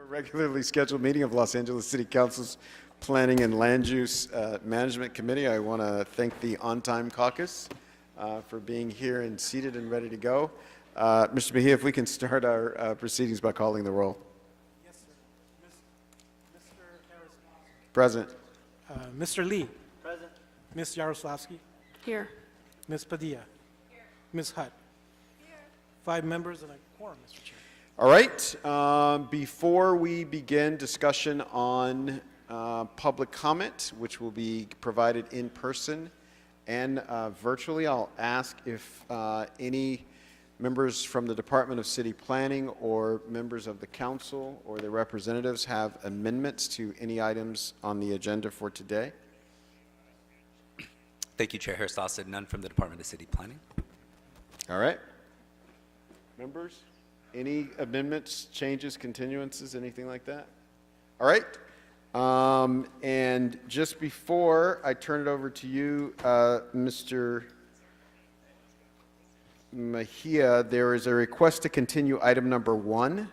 Regularly scheduled meeting of Los Angeles City Council's Planning and Land Use Management Committee. I want to thank the On-Time Caucus for being here and seated and ready to go. Mr. Mejia, if we can start our proceedings by calling the roll. Yes, sir. Mr. Harris. Present. Mr. Lee. Present. Ms. Yaroslavsky. Here. Ms. Padilla. Here. Ms. Hutt. Here. 5 members and a quorum, Mr. Chair. All right. Before we begin discussion on public comment, which will be provided in person and virtually, I'll ask if any members from the Department of City Planning or members of the council or their representatives have amendments to any items on the agenda for today. Thank you, Chair Harris-Dawson. None from the Department of City Planning. All right. Members, any amendments, changes, continuances, anything like that? All right. And just before I turn it over to you, Mr. Mejia, there is a request to continue item number 1.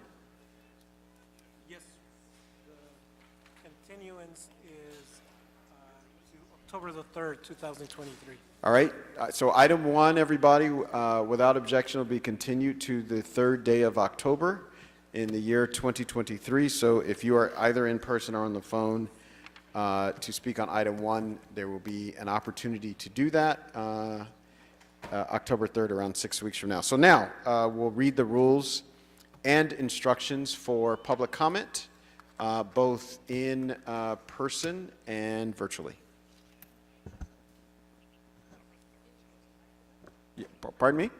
Yes. The continuance is to October the 3rd, 2023. All right. So item 1, everybody, without objection, will be continued to the 3rd day of October in the year 2023. So if you are either in person or on the phone to speak on item 1, there will be an opportunity to do that October 3rd, around 6 weeks from now. So now we'll read the rules and instructions for public comment, both in person and virtually. Yeah, pardon me?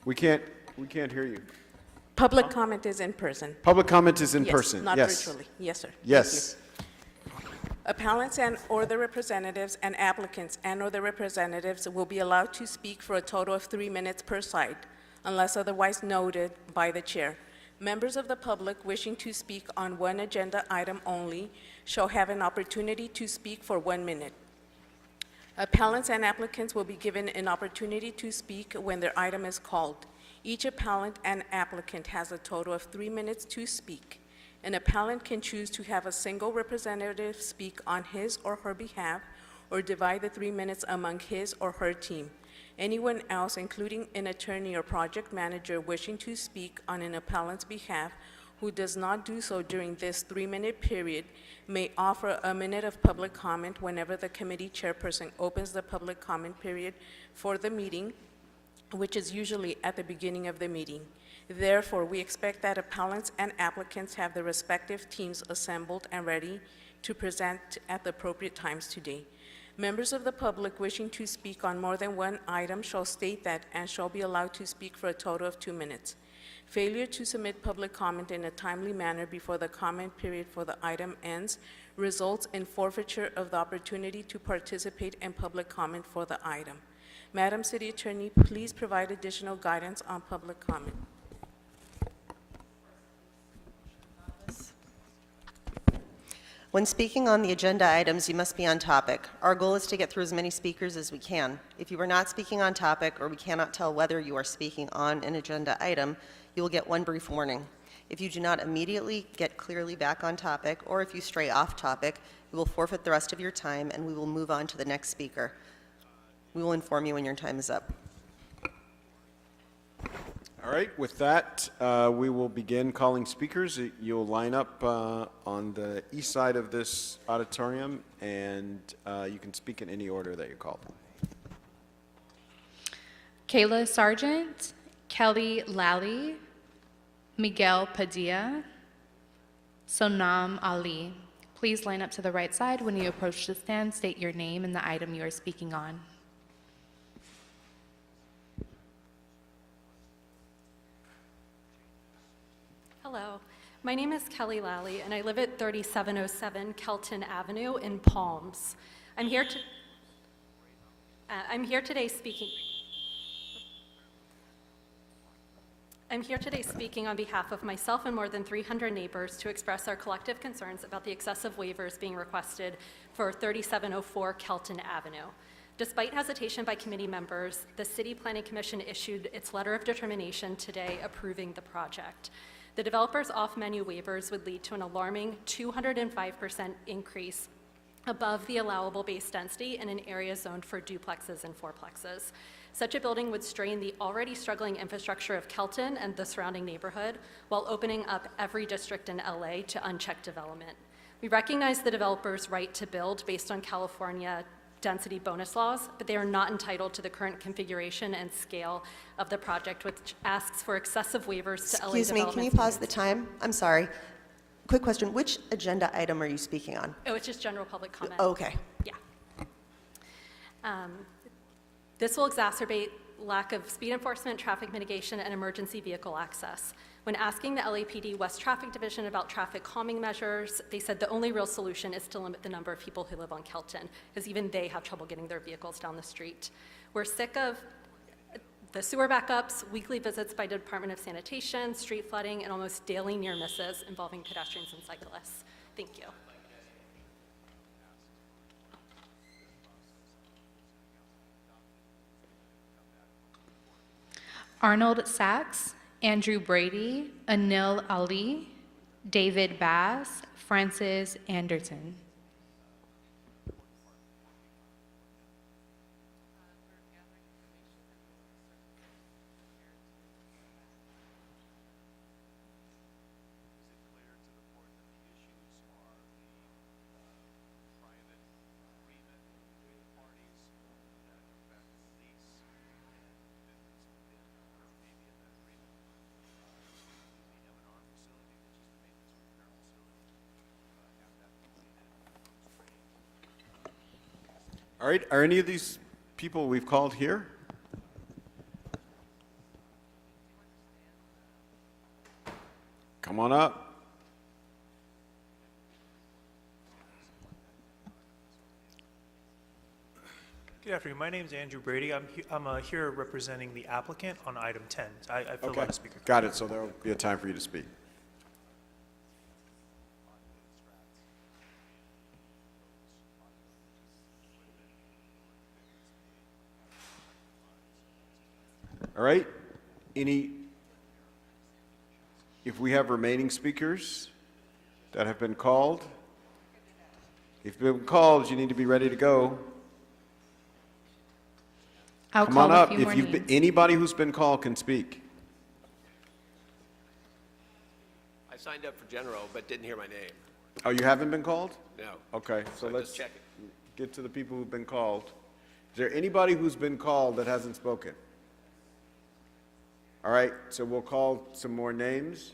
We can't hear you. Public comment is in person. Public comment is in Yes, person. not Yes. virtually. Yes, sir. Yes. Appellants and/or the representatives and applicants and/or the representatives will be allowed to speak for a total of 3 minutes per side, unless otherwise noted by the chair. Members of the public wishing to speak on one agenda item only shall have an opportunity to speak for 1 minute. Appellants and applicants will be given an opportunity to speak when their item is called. Each appellant and applicant has a total of 3 minutes to speak. An appellant can choose to have a single representative speak on his or her behalf or divide the 3 minutes among his or her team. Anyone else, including an attorney or project manager wishing to speak on an appellant's behalf who does not do so during this 3-minute period, may offer a minute of public comment whenever the committee chairperson opens the public comment period for the meeting, which is usually at the beginning of the meeting. Therefore, we expect that appellants and applicants have their respective teams assembled and ready to present at the appropriate times today. Members of the public wishing to speak on more than one item shall state that and shall be allowed to speak for a total of 2 minutes. Failure to submit public comment in a timely manner before the comment period for the item ends results in forfeiture of the opportunity to participate in public comment for the item. Madam City Attorney, please provide additional guidance on public comment. When speaking on the agenda items, you must be on topic. Our goal is to get through as many speakers as we can. If you are not speaking on topic or we cannot tell whether you are speaking on an agenda item, you will get one brief warning. If you do not immediately get clearly back on topic, or if you stray off topic, you will forfeit the rest of your time and we will move on to the next speaker. We will inform you when your time is up. All right, with that, we will begin calling speakers. You'll line up on the east side of this auditorium, and you can speak in any order that you're called. Kayla Sargent, Kelly Lally, Miguel Padilla, Sonam Ali. Please line up to the right side. When you approach the stand, state your name and the item you are speaking on. Hello, my name is Kelly Lally, and I live at 3707 Kelton Avenue in Palms. I'm here today speaking on behalf of myself and more than 300 neighbors to express our collective concerns about the excessive waivers being requested for 3704 Kelton Avenue. Despite hesitation by committee members, the City Planning Commission issued its letter of determination today approving the project. The developer's off-menu waivers would lead to an alarming 205% increase above the allowable base density in an area zoned for duplexes and fourplexes. Such a building would strain the already struggling infrastructure of Kelton and the surrounding neighborhood while opening up every district in LA to unchecked development. We recognize the developer's right to build based on California density bonus laws, but they are not entitled to the current configuration and scale of the project, which asks for excessive waivers to LA Excuse me, can you pause the time? I'm sorry. Quick question, which agenda item are you speaking on? Oh, it's just general public comment. Okay. Yeah. This will exacerbate lack of speed enforcement, traffic mitigation, and emergency vehicle access. When asking the LAPD West Traffic Division about traffic calming measures, they said the only real solution is to limit the number of people who live on Kelton, because even they have trouble getting their vehicles down the street. We're sick of the sewer backups, weekly visits by the Department of Sanitation, street flooding, and almost daily near misses involving pedestrians and cyclists. Thank you. Arnold Sachs, Andrew Brady, Anil Ali, David Bass, Francis Anderson. All right, are any of these people we've called here? Come on up. Good afternoon. My name is Andrew Brady. I'm here representing the applicant on item 10. I filled Okay, out a speaker. got it, so there'll be a time for you to speak. All right, if we have remaining speakers that have been called, if you've been called, you need to be ready to go. I'll Come call on a up. few If more you've been, names. anybody who's been called can speak. I signed up for general, but didn't hear my name. Oh, you haven't been called? No. Okay, so I'm let's just checking. get to the people who've been called. Is there anybody who's been called that hasn't spoken? All right, so we'll call some more names.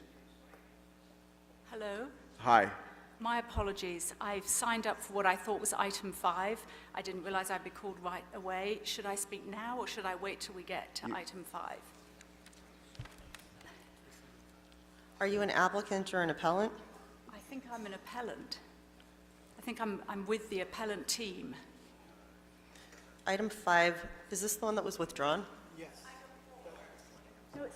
Hello. Hi. My apologies. I've signed up for what I thought was item 5. I didn't realize I'd be called right away. Should I speak now or should I wait till we get to item 5? Are you an applicant or an appellant? I think I'm an appellant. I think I'm with the appellant team. Item 5, is this the one that was withdrawn? No,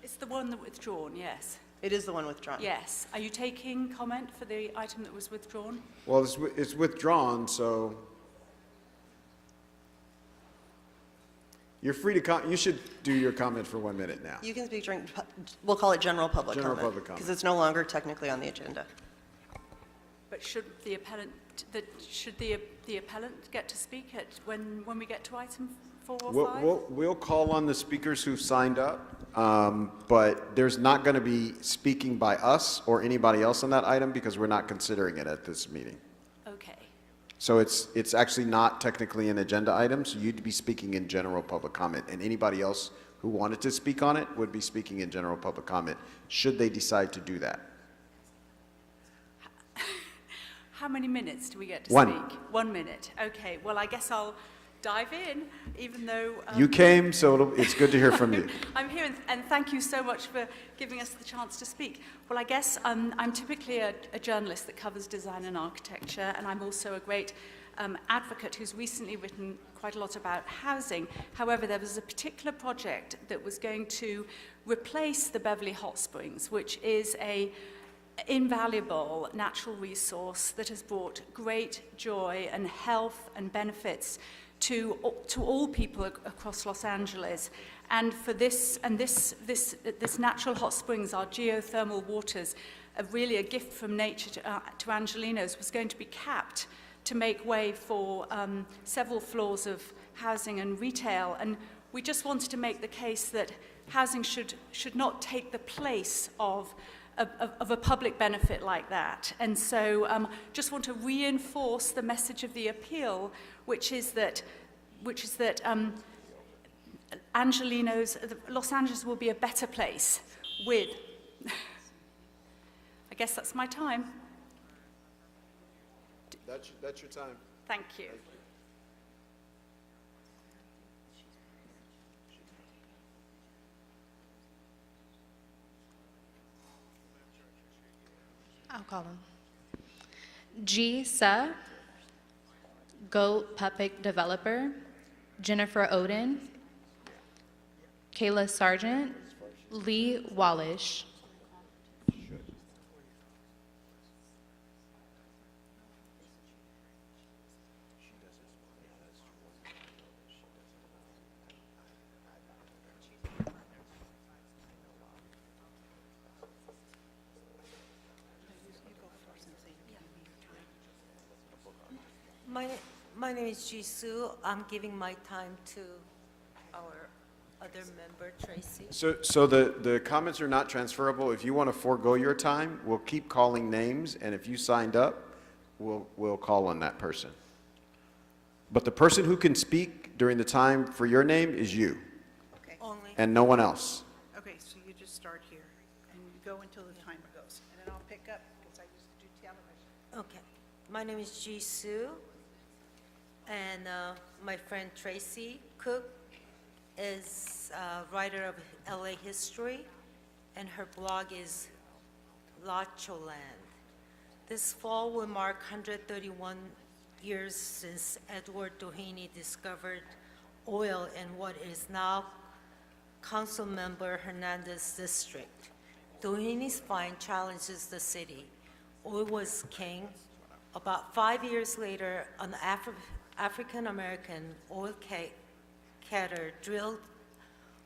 it's the one that withdrawn, yes. It is the one withdrawn. Yes. Are you taking comment for the item that was withdrawn? Well, it's withdrawn, so you're free to you should do your comment for 1 minute now. You can speak during, we'll call it general public General comment. public comment. Because it's no longer technically on the agenda. But should the appellant, the appellant get to speak at when we get to item 4 or 5? We'll call on the speakers who've signed up, but there's not going to be speaking by us or anybody else on that item because we're not considering it at this meeting. Okay. So it's actually not technically an agenda item, so you'd be speaking in general public comment, and anybody else who wanted to speak on it would be speaking in general public comment, should they decide to do that. How many minutes do we get to One. speak? 1 minute. Okay. Well, I guess I'll dive in, even though... You came, so it's good to hear from you. I'm here, and thank you so much for giving us the chance to speak. Well, I guess I'm typically a journalist that covers design and architecture, and I'm also a great advocate who's recently written quite a lot about housing. However, there was a particular project that was going to replace the Beverly Hot Springs, which is a invaluable natural resource that has brought great joy and health and benefits to all people across Los Angeles. And for this natural hot springs, our geothermal waters, really a gift from nature to Angelenos, was going to be capped to make way for several floors of housing and retail. And we just wanted to make the case that housing should not take the place of a public benefit like that. And so just want to reinforce the message of the appeal, which is that Angelenos, Los Angeles will be a better place with, I guess that's my time. That's your time. Thank you. I'll call him. G. Suh, Goat Puppet Developer. Jennifer Oden. Kayla Sargent. Lee Wallish. My name is Jisoo. I'm giving my time to our other member, Tracy. So the comments are not transferable. If you want to forego your time, we'll keep calling names, and if you signed up, we'll call on that person. But the person who can speak during the time for your name is you, Okay. Only. and no one else. Okay, so you just start here, and you go until the timer goes, and then I'll pick up, because I used to do television. Okay. My name is Jisoo, and my friend Tracy Cook is a writer of LA history, and her blog is Lacholand. This fall will mark 131 years since Edward Doheny discovered oil in what is now Councilmember Hernandez District. Doheny's find challenges the city. Oil was king. About 5 years later, an African-American oil catter drilled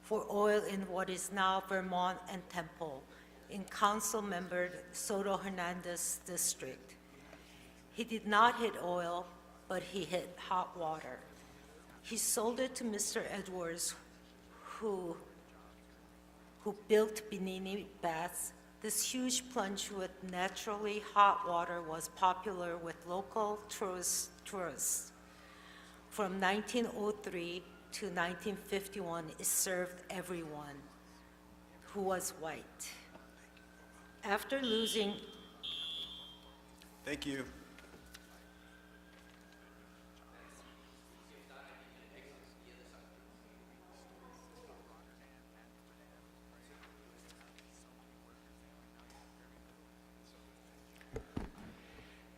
for oil in what is now Vermont and Temple in Councilmember Soto Hernandez District. He did not hit oil, but he hit hot water. He sold it to Mr. Edwards, who built Bimini baths. This huge plunge with naturally hot water was popular with local tourists. From 1903 to 1951, it served everyone who was white. After losing Thank you.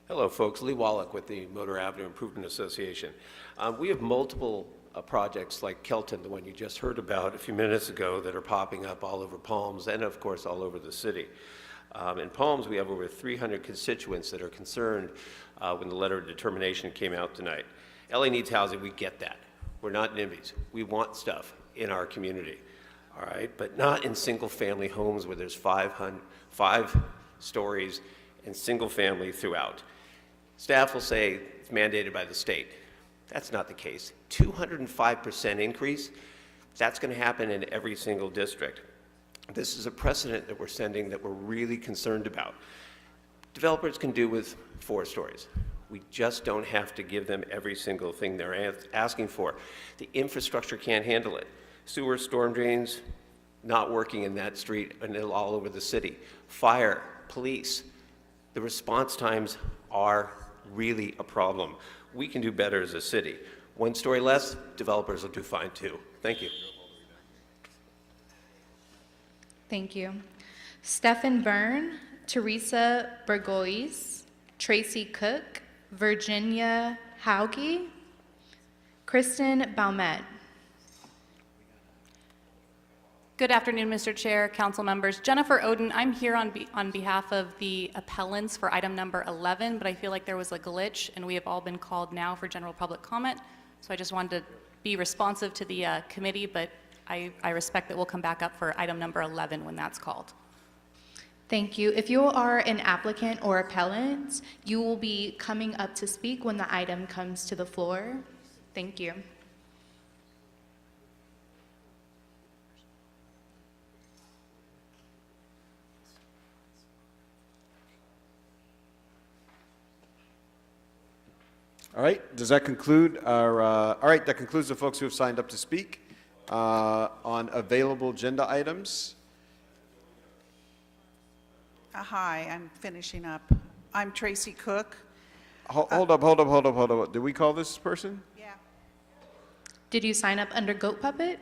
Hello, folks. Lee Wallach with the Motor Avenue Improvement Association. We have multiple projects like Kelton, the one you just heard about a few minutes ago, that are popping up all over Palms and, of course, all over the city. In Palms, we have over 300 constituents that are concerned when the letter of determination came out tonight. LA needs housing. We get that. We're not NIMBYs. We want stuff in our community, all right? But not in single-family homes where there's 5 stories and single-family throughout. Staff will say it's mandated by the state. That's not the case. 205% increase, that's going to happen in every single district. This is a precedent that we're sending that we're really concerned about. Developers can do with 4 stories. We just don't have to give them every single thing they're asking for. The infrastructure can't handle it. Sewer, storm drains, not working in that street and all over the city. Fire, police. The response times are really a problem. We can do better as a city. 1 story less, developers will do fine too. Thank you. Thank you. Stephen Byrne, Teresa Burgoyes, Tracy Cook, Virginia Hauge, Kristen Baumet. Good afternoon, Mr. Chair, council members. Jennifer Oden, I'm here on behalf of the appellants for item number 11, but I feel like there was a glitch and we have all been called now for general public comment. So I just wanted to be responsive to the committee, but I respect that we'll come back up for item number 11 when that's called. Thank you. If you are an applicant or appellant, you will be coming up to speak when the item comes to the floor. Thank you. All right, does that conclude our, all right, that concludes the folks who have signed up to speak on available agenda items. Hi, I'm finishing up. I'm Tracy Cook. Hold up. Did we call this person? Yeah. Did you sign up under Goat Puppet?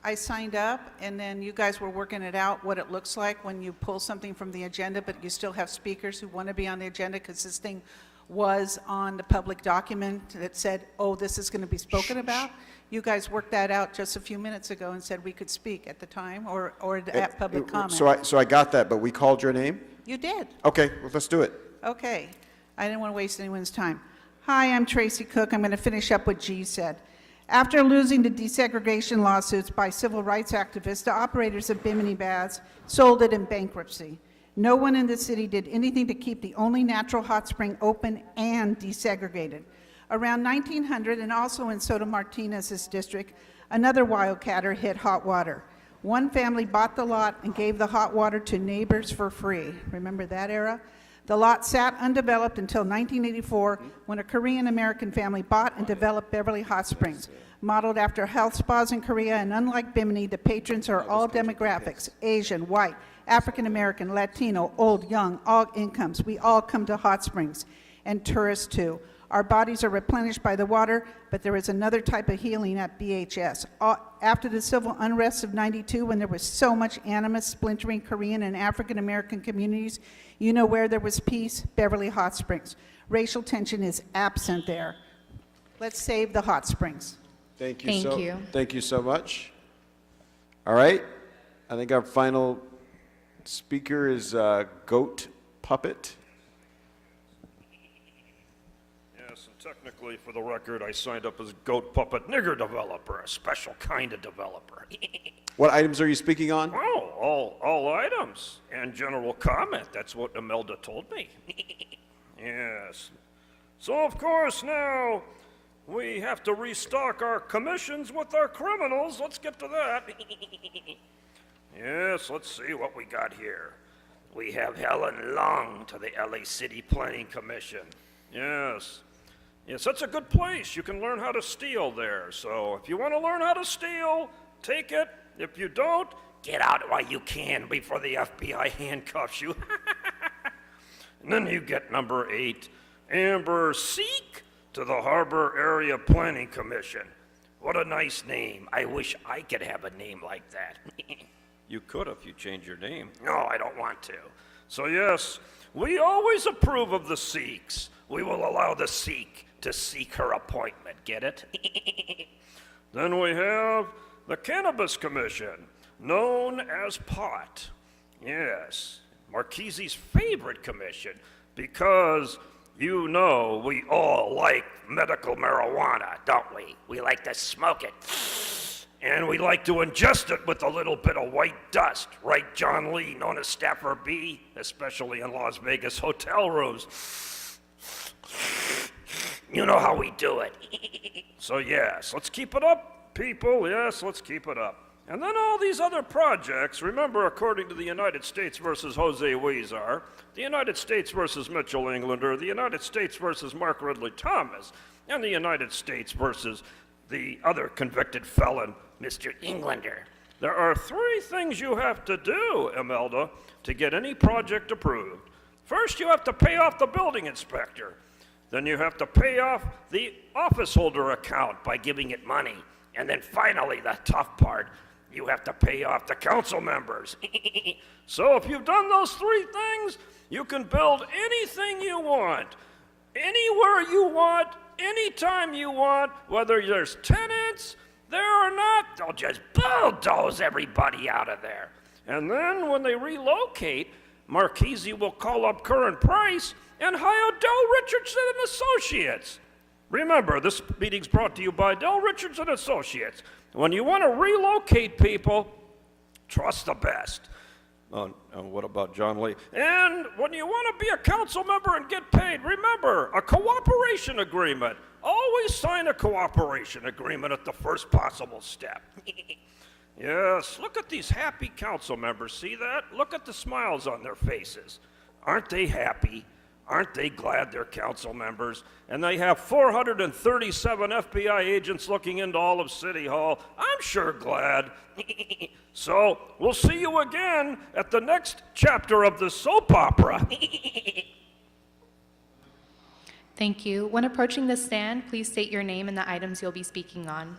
I signed up, and then you guys were working it out, what it looks like when you pull something from the agenda, but you still have speakers who want to be on the agenda, because this thing was on the public document that said, oh, this is going to be spoken about. You guys worked that out just a few minutes ago and said we could speak at the time or at public comment. So I got that, but we called your name? You did. Okay, well, let's do it. Okay. I didn't want to waste anyone's time. Hi, I'm Tracy Cook. I'm going to finish up what G said. After losing the desegregation lawsuits by civil rights activists, the operators of Bimini Baths sold it in bankruptcy. No one in the city did anything to keep the only natural hot spring open and desegregated. Around 1900, and also in Soto Martinez's district, another wildcatter hit hot water. One family bought the lot and gave the hot water to neighbors for free. Remember that era? The lot sat undeveloped until 1984, when a Korean-American family bought and developed Beverly Hot Springs. Modeled after health spas in Korea, and unlike Bimini, the patrons are all demographics: Asian, white, African-American, Latino, old, young, all incomes. We all come to hot springs, and tourists too. Our bodies are replenished by the water, but there is another type of healing at BHS. After the civil unrest of '92, when there was so much animus splintering Korean and African-American communities, you know where there was peace? Beverly Hot Springs. Racial tension is absent there. Let's save the hot springs. Thank you. Thank you. Thank you so much. All right, I think our final speaker is Goat Puppet. Yes, and technically, for the record, I signed up as Goat Puppet Nigger Developer, a special kind of developer. What items are you speaking on? Oh, all items and general comment. That's what Imelda told me. Yes. So, of course, now we have to restock our commissions with our criminals. Let's get to that. Yes, let's see what we got here. We have Helen Long to the LA City Planning Commission. Yes. Yes, that's a good place. You can learn how to steal there. So if you want to learn how to steal, take it. If you don't, get out while you can before the FBI handcuffs you. And then you get number 8, Amber Seek to the Harbor Area Planning Commission. What a nice name. I wish I could have a name like that. You could if you change your name. No, I don't want to. So yes, we always approve of the Seeks. We will allow the Seek to seek her appointment. Get it? Then we have the Cannabis Commission, known as POT. Yes, Marchese's favorite commission, because you know we all like medical marijuana, don't we? We like to smoke it. And we like to ingest it with a little bit of white dust, right, John Lee, known as Staffer B, especially in Las Vegas hotel rooms. You know how we do it. So yes, let's keep it up, people. Yes, let's keep it up. And then all these other projects, remember, according to the United States versus Jose Huizar, the United States versus Mitchell Englander, the United States versus Mark Ridley Thomas, and the United States versus the other convicted felon, Mr. Englander. There are 3 things you have to do, Imelda, to get any project approved. First, you have to pay off the building inspector. Then you have to pay off the office holder account by giving it money. And then finally, the tough part, you have to pay off the council members. So if you've done those 3 things, you can build anything you want, anywhere you want, anytime you want, whether there's tenants there or not. They'll just bulldoze everybody out of there. And then when they relocate, Marchese will call up current price and hire Del Richardson and Associates. Remember, this meeting's brought to you by Del Richards and Associates. When you want to relocate people, trust the best. What about John Lee? And when you want to be a council member and get paid, remember, a cooperation agreement. Always sign a cooperation agreement at the first possible step. Yes, look at these happy council members. See that? Look at the smiles on their faces. Aren't they happy? Aren't they glad they're council members? And they have 437 FBI agents looking into all of City Hall. I'm sure glad. So, we'll see you again at the next chapter of the soap opera. Thank you. When approaching the stand, please state your name and the items you'll be speaking on.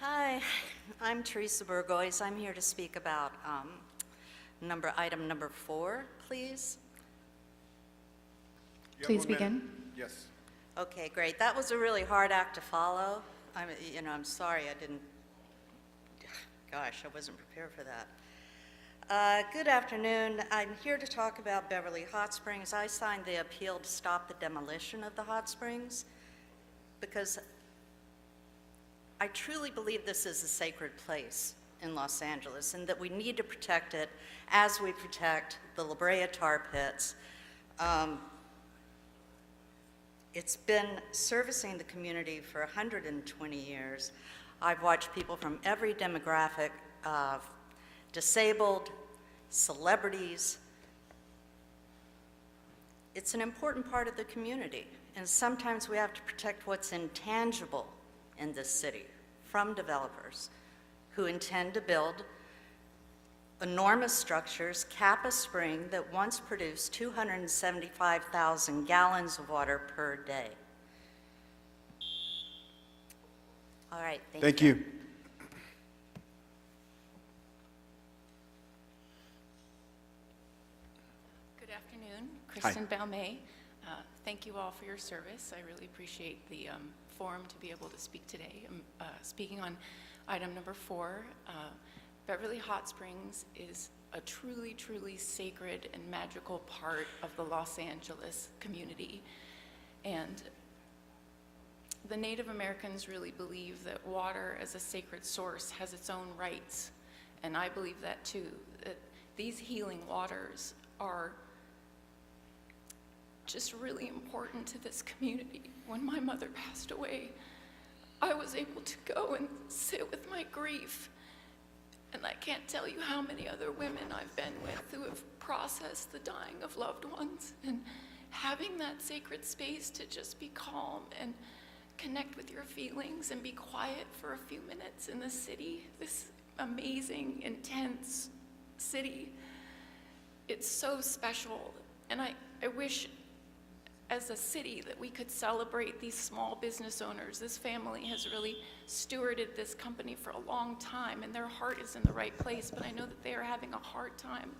Hi, I'm Teresa Burgoyes. I'm here to speak about item number 4, please. Please begin. Yes. Okay, great. That was a really hard act to follow. I'm sorry I didn't, gosh, I wasn't prepared for that. Good afternoon. I'm here to talk about Beverly Hot Springs. I signed the appeal to stop the demolition of the hot springs because I truly believe this is a sacred place in Los Angeles and that we need to protect it as we protect the La Brea tar pits. It's been servicing the community for 120 years. I've watched people from every demographic, disabled, celebrities. It's an important part of the community, and sometimes we have to protect what's intangible in this city from developers who intend to build enormous structures, cap a spring that once produced 275,000 gallons of water per day. All right, thank you. Good afternoon, Kristen Balmay. Thank you all for your service. I really appreciate the forum to be able to speak today. I'm speaking on item number 4. Beverly Hot Springs is a truly, truly sacred and magical part of the Los Angeles community. And the Native Americans really believe that water as a sacred source has its own rights. And I believe that too, that these healing waters are just really important to this community. When my mother passed away, I was able to go and sit with my grief. And I can't tell you how many other women I've been with who have processed the dying of loved ones. And having that sacred space to just be calm and connect with your feelings and be quiet for a few minutes in the city, this amazing, intense city, it's so special. And I wish as a city that we could celebrate these small business owners. This family has really stewarded this company for a long time, and their heart is in the right place, but I know that they are having a hard time.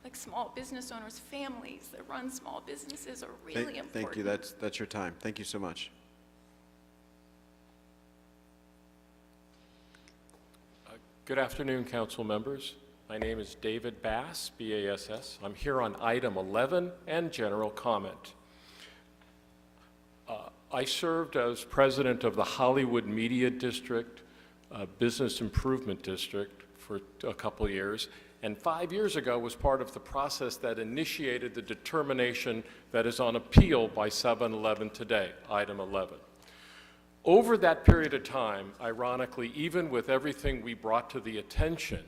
Like small business owners, families that run small businesses are really important. Thank you. That's your time. Thank you so much. Good afternoon, council members. My name is David Bass, B-A-S-S. I'm here on item 11 and general comment. I served as president of the Hollywood Media District, Business Improvement District for a couple years, and 5 years ago was part of the process that initiated the determination that is on appeal by 7-Eleven today, item 11. Over that period of time, ironically, even with everything we brought to the attention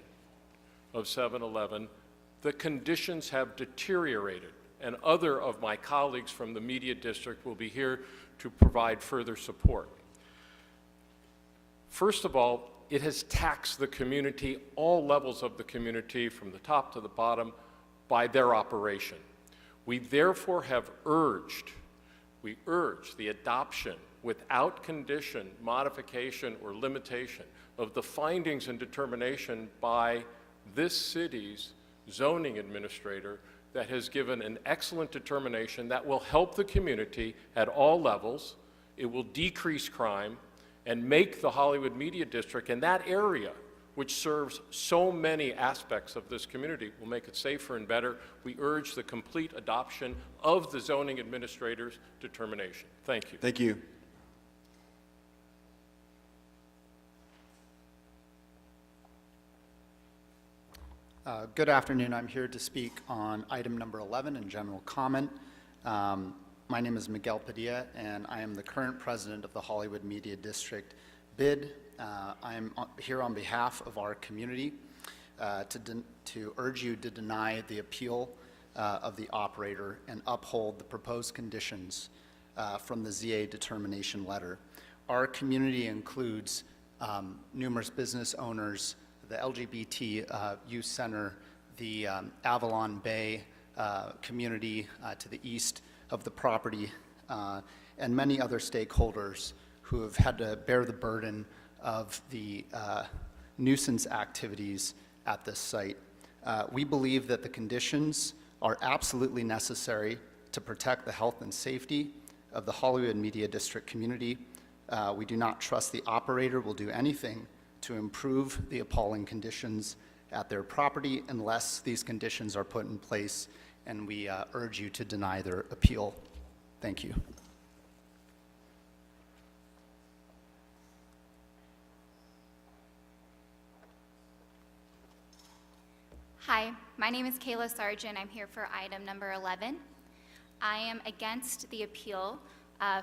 of 7-Eleven, the conditions have deteriorated, and other of my colleagues from the media district will be here to provide further support. First of all, it has taxed the community, all levels of the community, from the top to the bottom, by their operation. We therefore have urged the adoption without condition, modification, or limitation of the findings and determination by this city's zoning administrator that has given an excellent determination that will help the community at all levels. It will decrease crime, and make the Hollywood Media District and that area, which serves so many aspects of this community, will make it safer and better. We urge the complete adoption of the zoning administrator's determination. Thank you. Thank you. Good afternoon. I'm here to speak on item number 11 in general comment. My name is Miguel Padilla, and I am the current president of the Hollywood Media District BID. I am here on behalf of our community to urge you to deny the appeal of the operator and uphold the proposed conditions from the ZA determination letter. Our community includes numerous business owners, the LGBT Youth Center, the Avalon Bay community to the east of the property, and many other stakeholders who have had to bear the burden of the nuisance activities at this site. We believe that the conditions are absolutely necessary to protect the health and safety of the Hollywood Media District community. We do not trust the operator will do anything to improve the appalling conditions at their property unless these conditions are put in place, and we urge you to deny their appeal. Thank you. Hi, my name is Kayla Sargent. I'm here for item number 11. I am against the appeal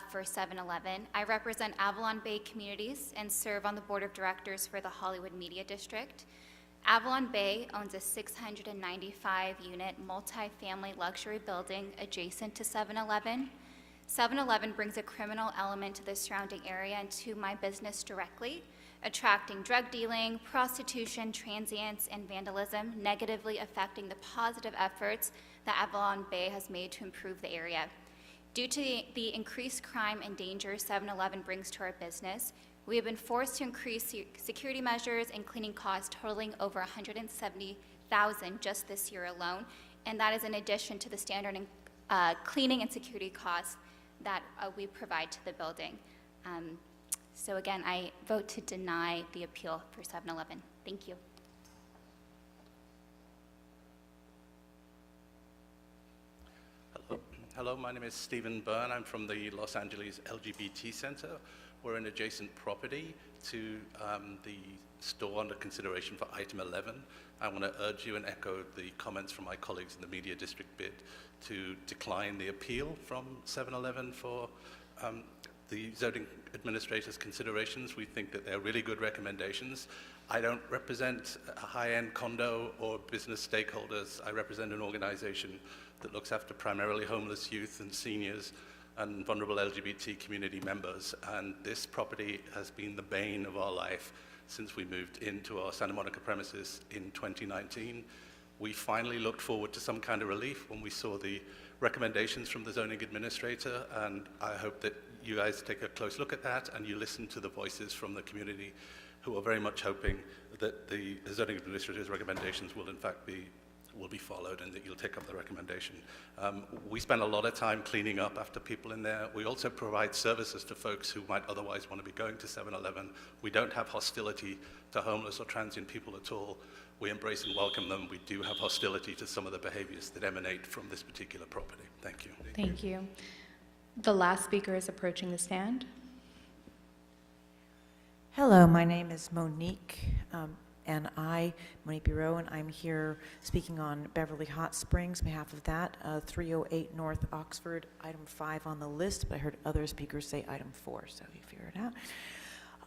for 7-Eleven. I represent Avalon Bay Communities and serve on the board of directors for the Hollywood Media District. Avalon Bay owns a 695-unit multi-family luxury building adjacent to 7-Eleven. 7-Eleven brings a criminal element to the surrounding area and to my business directly, attracting drug dealing, prostitution, transients, and vandalism, negatively affecting the positive efforts that Avalon Bay has made to improve the area. Due to the increased crime and danger 7-Eleven brings to our business, we have been forced to increase security measures and cleaning costs totaling over $170,000 just this year alone, and that is in addition to the standard cleaning and security costs that we provide to the building. So again, I vote to deny the appeal for 7-Eleven. Thank you. Hello, my name is Stephen Byrne. I'm from the Los Angeles LGBT Center. We're an adjacent property to the store under consideration for item 11. I want to urge you and echo the comments from my colleagues in the Media District BID to decline the appeal from 7-Eleven for the zoning administrator's considerations. We think that they're really good recommendations. I don't represent a high-end condo or business stakeholders. I represent an organization that looks after primarily homeless youth and seniors and vulnerable LGBT community members. And this property has been the bane of our life since we moved into our Santa Monica premises in 2019. We finally looked forward to some kind of relief when we saw the recommendations from the zoning administrator, and I hope that you guys take a close look at that and you listen to the voices from the community who are very much hoping that the zoning administrator's recommendations will in fact be followed and that you'll take up the recommendation. We spend a lot of time cleaning up after people in there. We also provide services to folks who might otherwise want to be going to 7-Eleven. We don't have hostility to homeless or transient people at all. We embrace and welcome them. We do have hostility to some of the behaviors that emanate from this particular property. Thank you. Thank you. The last speaker is approaching the stand. Hello, my name is Monique, Monique Bureau, and I'm here speaking on Beverly Hot Springs on behalf of that, 308 North Oxford, item 5 on the list, but I heard other speakers say item 4, so you figure it out.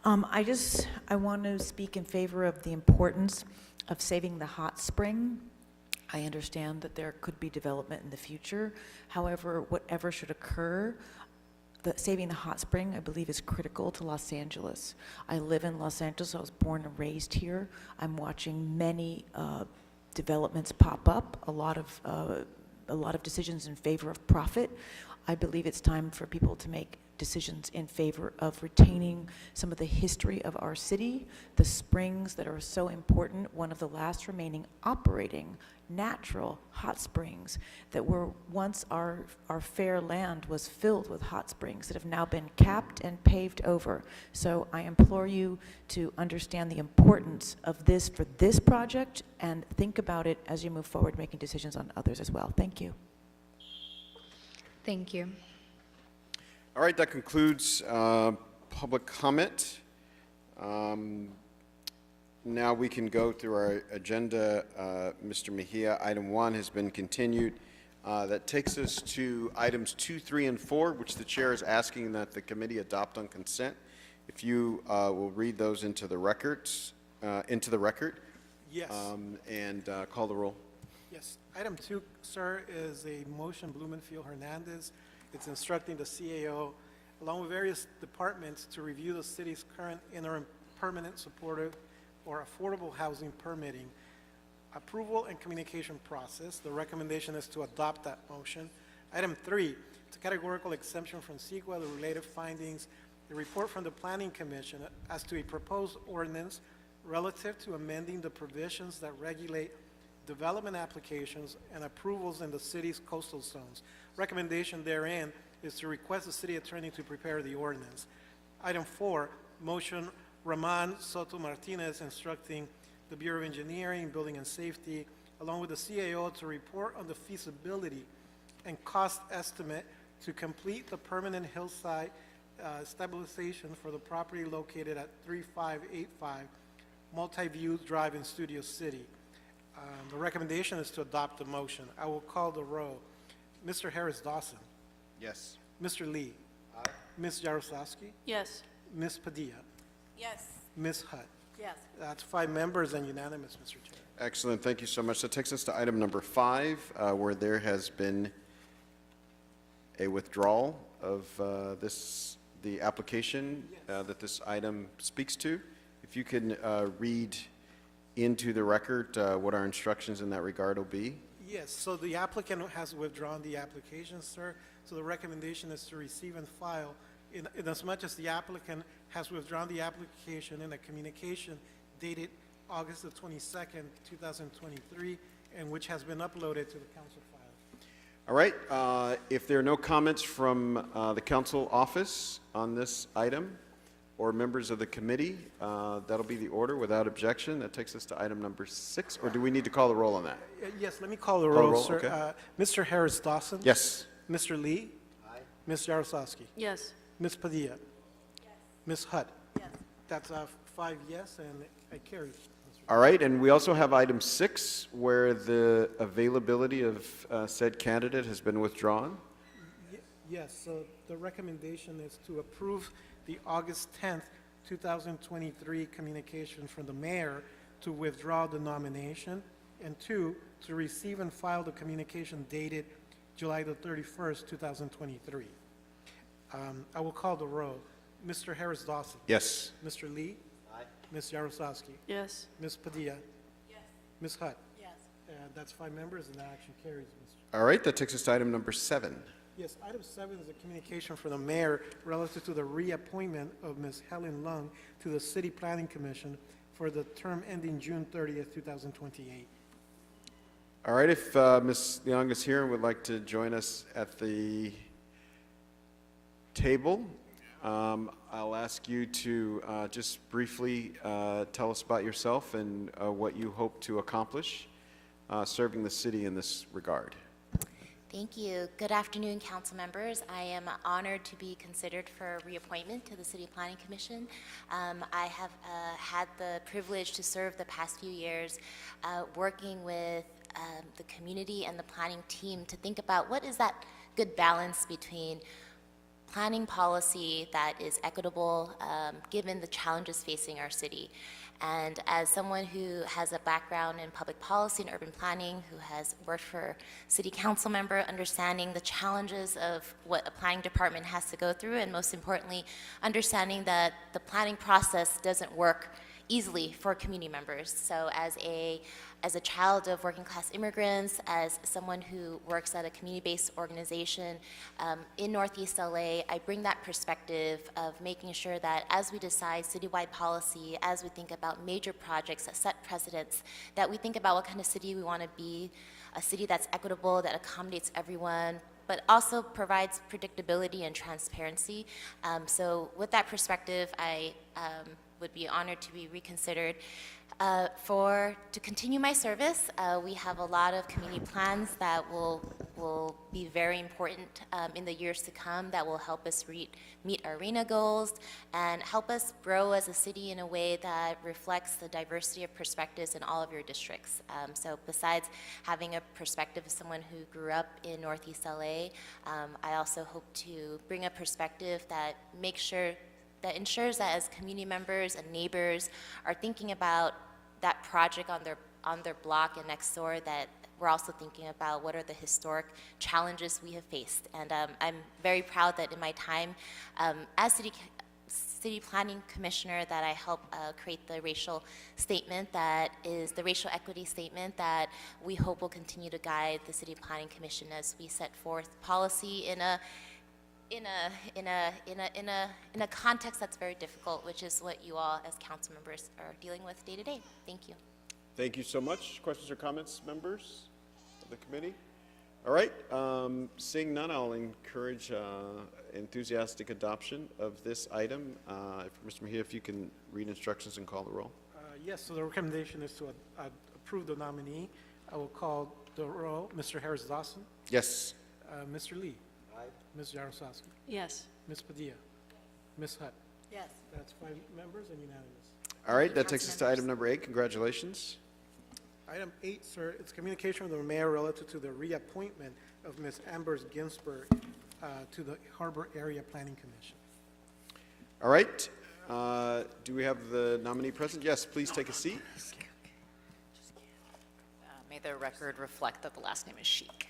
I want to speak in favor of the importance of saving the hot spring. I understand that there could be development in the future. However, whatever should occur, saving the hot spring, I believe, is critical to Los Angeles. I live in Los Angeles. I was born and raised here. I'm watching many developments pop up, a lot of decisions in favor of profit. I believe it's time for people to make decisions in favor of retaining some of the history of our city, the springs that are so important, one of the last remaining operating natural hot springs that were once our fair land was filled with hot springs that have now been capped and paved over. So I implore you to understand the importance of this for this project and think about it as you move forward making decisions on others as well. Thank you. Thank you. All right, that concludes public comment. Now we can go through our agenda. Mr. Mejia, item 1 has been continued. That takes us to items 2, 3, and 4, which the chair is asking that the committee adopt on consent. If you will read those into the record. Yes. And call the roll. Yes. Item 2, sir, is a motion Blumenfield Hernandez. It's instructing the CAO, along with various departments, to review the city's current interim permanent supportive or affordable housing permitting approval and communication process. The recommendation is to adopt that motion. Item 3, it's a categorical exemption from CEQA, the related findings, the report from the Planning Commission as to a proposed ordinance relative to amending the provisions that regulate development applications and approvals in the city's coastal zones. Recommendation therein is to request the city attorney to prepare the ordinance. Item 4, motion Ramon Soto Martinez instructing the Bureau of Engineering, Building and Safety, along with the CAO, to report on the feasibility and cost estimate to complete the permanent hillside stabilization for the property located at 3585 Multi-View Drive in Studio City. The recommendation is to adopt the motion. I will call the roll. Mr. Harris Dawson. Yes. Mr. Lee. Aye. Ms. Jaroslawski. Yes. Ms. Padilla. Yes. Ms. Hutt. Yes. That's 5 members and unanimous, Mr. Chair. Excellent. Thank you so much. That takes us to item number 5, where there has been a withdrawal of the application that this item speaks to. If you can read into the record what our instructions in that regard will be. Yes, so the applicant has withdrawn the application, sir. So the recommendation is to receive and file in as much as the applicant has withdrawn the application in a communication dated August the 22nd, 2023, and which has been uploaded to the council file. All right. If there are no comments from the council office on this item or members of the committee, that'll be the order without objection. That takes us to item number 6, or do we need to call the roll on that? Yes, let me call the Call the roll, roll, sir. okay. Mr. Harris Dawson? Yes. Mr. Lee? Aye. Ms. Jaroslawski? Yes. Ms. Padilla? Yes. Ms. Hutt? Yes. That's 5 yes, and I carry. All right, and we also have item 6, where the availability of said candidate has been withdrawn. Yes, so the recommendation is to approve the August 10th, 2023 communication from the mayor to withdraw the nomination, and 2, to receive and file the communication dated July the 31st, 2023. I will call the roll. Mr. Harris Dawson? Yes. Mr. Lee? Aye. Ms. Jaroslawski? Yes. Ms. Padilla? Yes. Ms. Hutt? Yes. That's 5 members, and that action carries, Mr. All right, that takes us to item number 7. Yes, item 7 is a communication from the mayor relative to the reappointment of Ms. Helen Lung to the City Planning Commission for the term ending June 30th, 2028. All right, if Ms. Young is here and would like to join us at the table, I'll ask you to just briefly tell us about yourself and what you hope to accomplish serving the city in this regard. Thank you. Good afternoon, council members. I am honored to be considered for reappointment to the City Planning Commission. I have had the privilege to serve the past few years working with the community and the planning team to think about what is that good balance between planning policy that is equitable given the challenges facing our city. And as someone who has a background in public policy and urban planning, who has worked for city council member, understanding the challenges of what a planning department has to go through, and most importantly, understanding that the planning process doesn't work easily for community members. So as a child of working class immigrants, as someone who works at a community-based organization in Northeast LA, I bring that perspective of making sure that as we decide citywide policy, as we think about major projects that set precedents, that we think about what kind of city we want to be, a city that's equitable, that accommodates everyone, but also provides predictability and transparency. So with that perspective, I would be honored to be reconsidered. To continue my service, we have a lot of community plans that will be very important in the years to come, that will help us meet our arena goals and help us grow as a city in a way that reflects the diversity of perspectives in all of your districts. So besides having a perspective of someone who grew up in Northeast LA, I also hope to bring a perspective that ensures that as community members and neighbors are thinking about that project on their block and next door, that we're also thinking about what are the historic challenges we have faced. And I'm very proud that in my time as City Planning Commissioner that I helped create the racial statement that is the racial equity statement that we hope will continue to guide the City Planning Commission as we set forth policy in a context that's very difficult, which is what you all as council members are dealing with day to day. Thank you. Thank you so much. Questions or comments, members of the committee? All right, seeing none, I'll encourage enthusiastic adoption of this item. Mr. Mejia, if you can read instructions and call the roll. Yes, so the recommendation is to approve the nominee. I will call the roll. Mr. Harris-Dawson? Yes. Mr. Lee? Aye. Ms. Jarosowski? Yes. Ms. Padilla? Ms. Hutt? Yes. That's 5 members and unanimous. All right, that takes us to item number 8. Congratulations. Item 8, sir, it's communication from the mayor relative to the reappointment of Ms. Amber Ginsburg to the Harbor Area Planning Commission. All right, do we have the nominee present? Yes, please take a seat. May the record reflect that the last name is Sheik.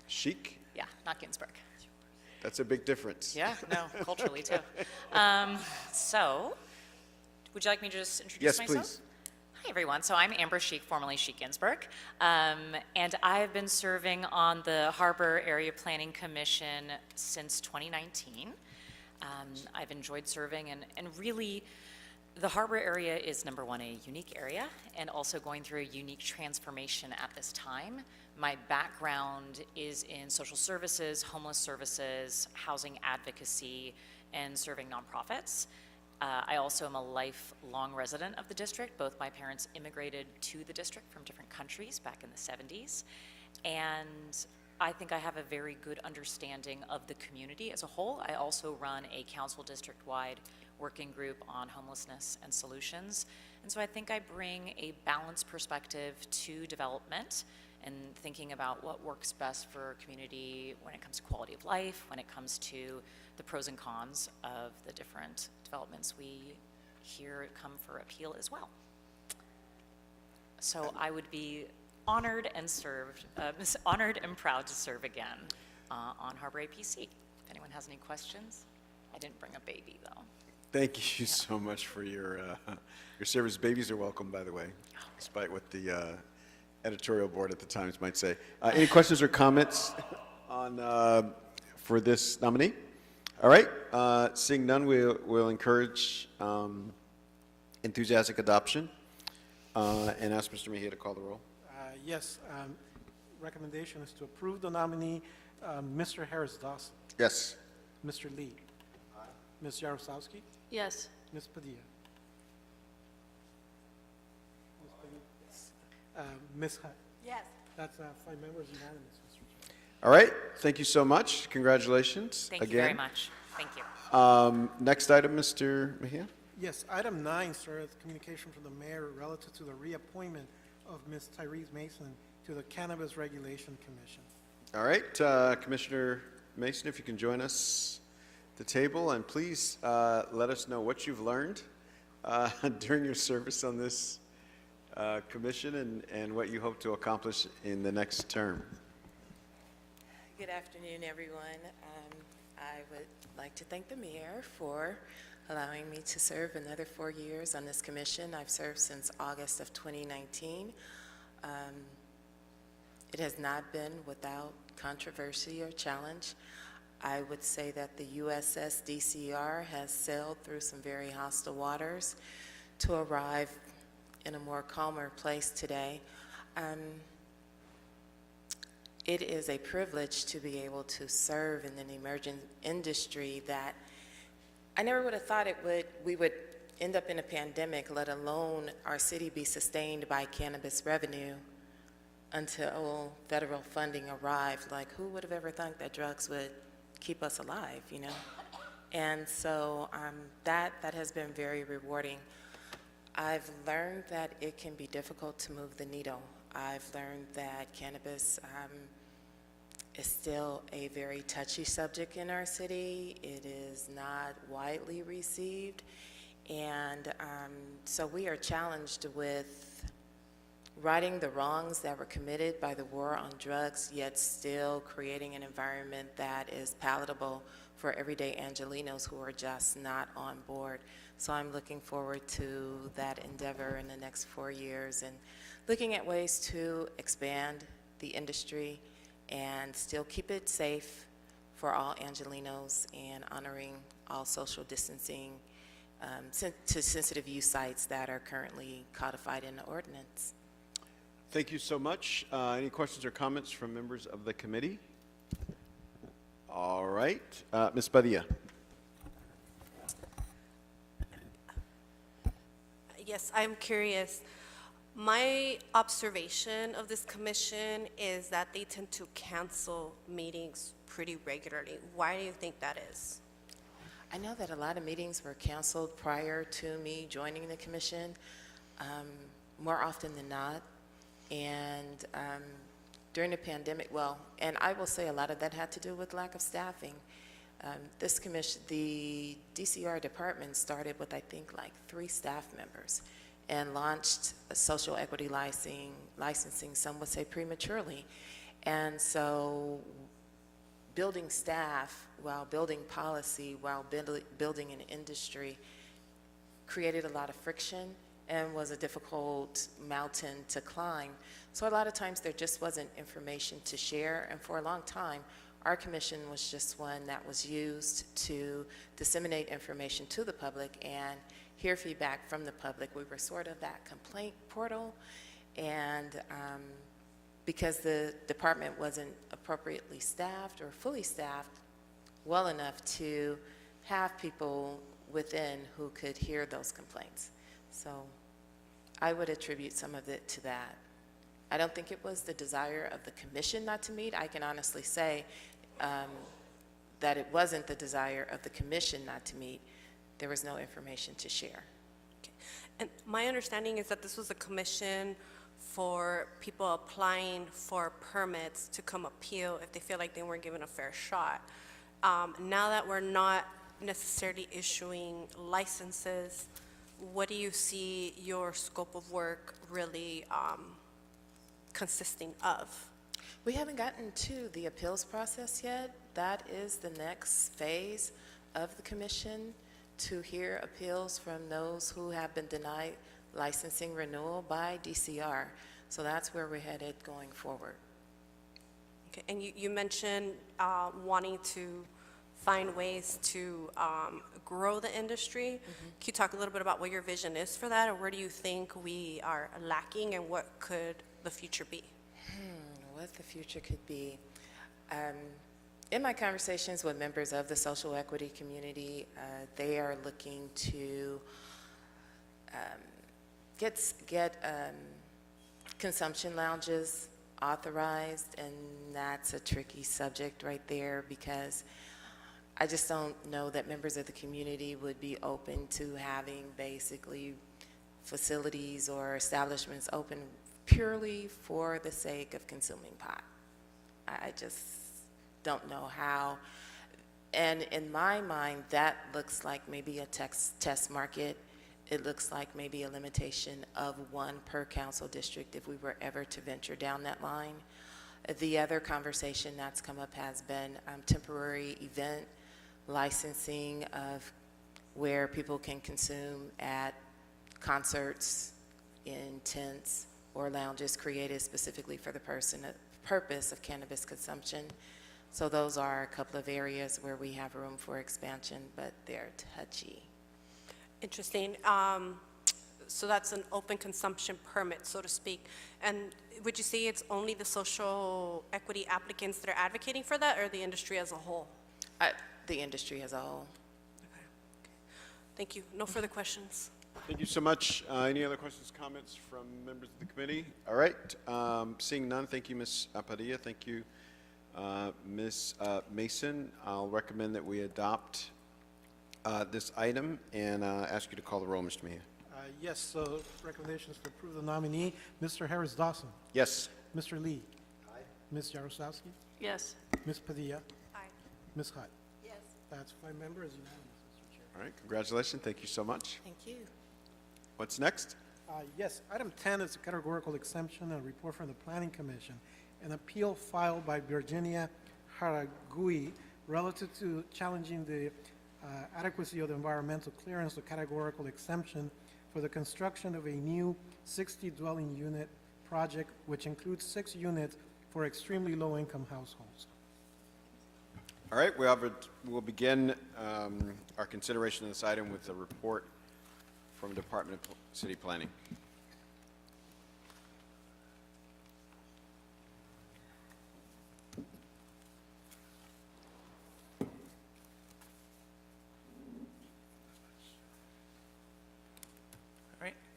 Sheik? Yeah, not Ginsburg. That's a big difference. Yeah, no, culturally too. So, would you like me to just introduce myself? Yes, please. Hi, everyone. So I'm Amber Sheik, formerly Sheik Ginsburg, and I've been serving on the Harbor Area Planning Commission since 2019. I've enjoyed serving, and really, the harbor area is, number one, a unique area, and also going through a unique transformation at this time. My background is in social services, homeless services, housing advocacy, and serving nonprofits. I also am a lifelong resident of the district. Both my parents immigrated to the district from different countries back in the 70s. And I think I have a very good understanding of the community as a whole. I also run a council district-wide working group on homelessness and solutions. And so I think I bring a balanced perspective to development and thinking about what works best for community when it comes to quality of life, when it comes to the pros and cons of the different developments we hear come for appeal as well. So I would be honored and proud to serve again on Harbor APC. If anyone has any questions, I didn't bring a baby though. Thank you so much for your service. Babies are welcome, by the way, despite what the editorial board at the Times might say. Any questions or comments on for this nominee? All right, seeing none, we'll encourage enthusiastic adoption and ask Mr. Mejia to call the roll. Yes, recommendation is to approve the nominee, Mr. Harris-Dawson. Yes. Mr. Lee. Aye. Ms. Jarosowski. Yes. Ms. Padilla. Ms. Hutt. Yes. That's 5 members, unanimous, Mr. Chair. All right, thank you so much. Congratulations Thank you again. very much. Thank you. Next item, Mr. Mejia. Yes, item 9, sir, is communication from the mayor relative to the reappointment of Ms. Tyrese Mason to the Cannabis Regulation Commission. All right, Commissioner Mason, if you can join us at the table, and please let us know what you've learned during your service on this commission and what you hope to accomplish in the next term. Good afternoon, everyone. I would like to thank the mayor for allowing me to serve another 4 years on this commission. I've served since August of 2019. It has not been without controversy or challenge. I would say that the USS DCR has sailed through some very hostile waters to arrive in a more calmer place today. It is a privilege to be able to serve in an emerging industry that I never would have thought we would end up in a pandemic, let alone our city be sustained by cannabis revenue until federal funding arrived. Like, who would have ever thought that drugs would keep us alive, you know? And so that has been very rewarding. I've learned that it can be difficult to move the needle. I've learned that cannabis is still a very touchy subject in our city. It is not widely received. And so we are challenged with righting the wrongs that were committed by the war on drugs, yet still creating an environment that is palatable for everyday Angelenos who are just not on board. So I'm looking forward to that endeavor in the next 4 years and looking at ways to expand the industry and still keep it safe for all Angelenos and honoring all social distancing to sensitive use sites that are currently codified in the ordinance. Thank you so much. Any questions or comments from members of the committee? All right. Ms. Padilla. Yes, I'm curious. My observation of this commission is that they tend to cancel meetings pretty regularly. Why do you think that is? I know that a lot of meetings were canceled prior to me joining the commission, more often than not. And during the pandemic, well, and I will say a lot of that had to do with lack of staffing. This commission, the DCR department started with, I think, like 3 staff members and launched a social equity licensing, some would say prematurely. And so building staff while building policy, while building an industry created a lot of friction and was a difficult mountain to climb. So a lot of times there just wasn't information to share, and for a long time, our commission was just one that was used to disseminate information to the public and hear feedback from the public. We were sort of that complaint portal, and because the department wasn't appropriately staffed or fully staffed well enough to have people within who could hear those complaints. So I would attribute some of it to that. I don't think it was the desire of the commission not to meet. I can honestly say that it wasn't the desire of the commission not to meet. There was no information to share. Okay. And my understanding is that this was a commission for people applying for permits to come appeal if they feel like they weren't given a fair shot. Now that we're not necessarily issuing licenses, what do you see your scope of work really consisting of? We haven't gotten to the appeals process yet. That is the next phase of the commission, to hear appeals from those who have been denied licensing renewal by DCR. So that's where we're headed going forward. Okay. And you mentioned wanting to find ways to grow the industry. Mm-hmm. Can you talk a little bit about what your vision is for that, or where do you think we are lacking, and what could the future be? What the future could be. In my conversations with members of the social equity community, they are looking to get consumption lounges authorized, and that's a tricky subject right there, because I just don't know that members of the community would be open to having basically facilities or establishments open purely for the sake of consuming pot. I just don't know how. And in my mind, that looks like maybe a test market. It looks like maybe a limitation of 1 per council district if we were ever to venture down that line. The other conversation that's come up has been temporary event licensing of where people can consume at concerts, in tents, or lounges created specifically for the purpose of cannabis consumption. So those are a couple of areas where we have room for expansion, but they're touchy. Interesting. So that's an open consumption permit, so to speak. And would you say it's only the social equity applicants that are advocating for that, or the industry as a whole? The industry as a whole. Thank you. No further questions. Thank you so much. Any other questions, comments from members of the committee? All right. Seeing none, thank you, Ms. Padilla. Thank you, Ms. Mason. I'll recommend that we adopt this item and ask you to call the roll, Mr. Mejia. Yes, so recommendations to approve the nominee, Mr. Harris Dawson. Yes. Mr. Lee. Aye. Ms. Jarosowski. Yes. Ms. Padilla. Aye. Ms. Hutt. Yes. That's 5 members, unanimous, Mr. Chair. All right. Congratulations. Thank you so much. Thank you. What's next? Yes, item 10 is a categorical exemption and report from the Planning Commission. An appeal filed by Virginia Haragui relative to challenging the adequacy of the environmental clearance of categorical exemption for the construction of a new 60 dwelling unit project, which includes 6 units for extremely low-income households. All right. We'll begin our consideration of this item with a report from the Department of City Planning.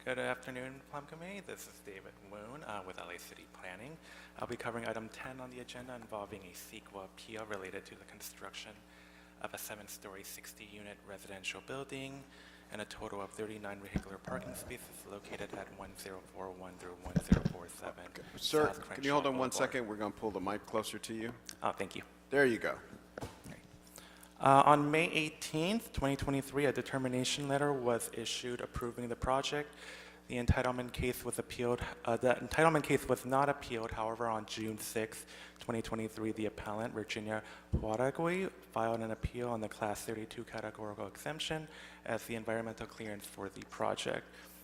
Good afternoon, Plum Committee. This is David Woon with LA City Planning. I'll be covering item 10 on the agenda involving a CEQA appeal related to the construction of a 7-story, 60-unit residential building and a total of 39 vehicular parking spaces located at 1041 through 1047. Sir, South can you hold on Crenshaw one Boulevard. second? We're going to pull the mic closer to you. Oh, thank you. There you go. On May 18th, 2023, a determination letter was issued approving the project. The entitlement case was appealed. The entitlement case was not appealed. However, on June 6th, 2023, the appellant, Virginia Haragui, filed an appeal on the Class 32 categorical exemption as the environmental clearance for the project.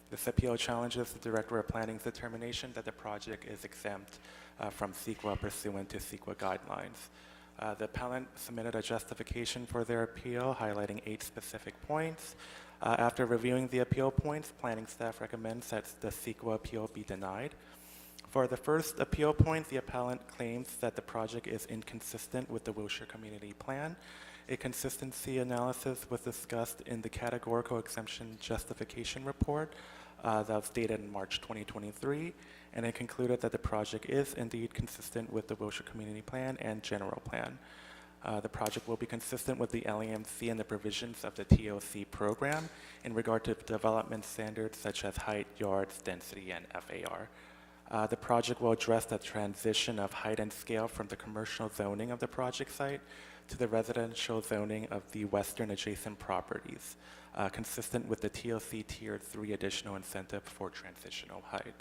This appeal challenges the Director of Planning's determination that the project is exempt from CEQA pursuant to CEQA guidelines. The appellant submitted a justification for their appeal, highlighting 8 specific points. After reviewing the appeal points, planning staff recommends that the CEQA appeal be denied. For the first appeal point, the appellant claims that the project is inconsistent with the Wilshire Community Plan. A consistency analysis was discussed in the categorical exemption justification report that was dated in March 2023, and it concluded that the project is indeed consistent with the Wilshire Community Plan and General Plan. The project will be consistent with the LAMC and the provisions of the TOC program in regard to development standards such as height, yards, density, and FAR. The project will address the transition of height and scale from the commercial zoning of the project site to the residential zoning of the western adjacent properties, consistent with the TOC Tier 3 additional incentive for transitional height.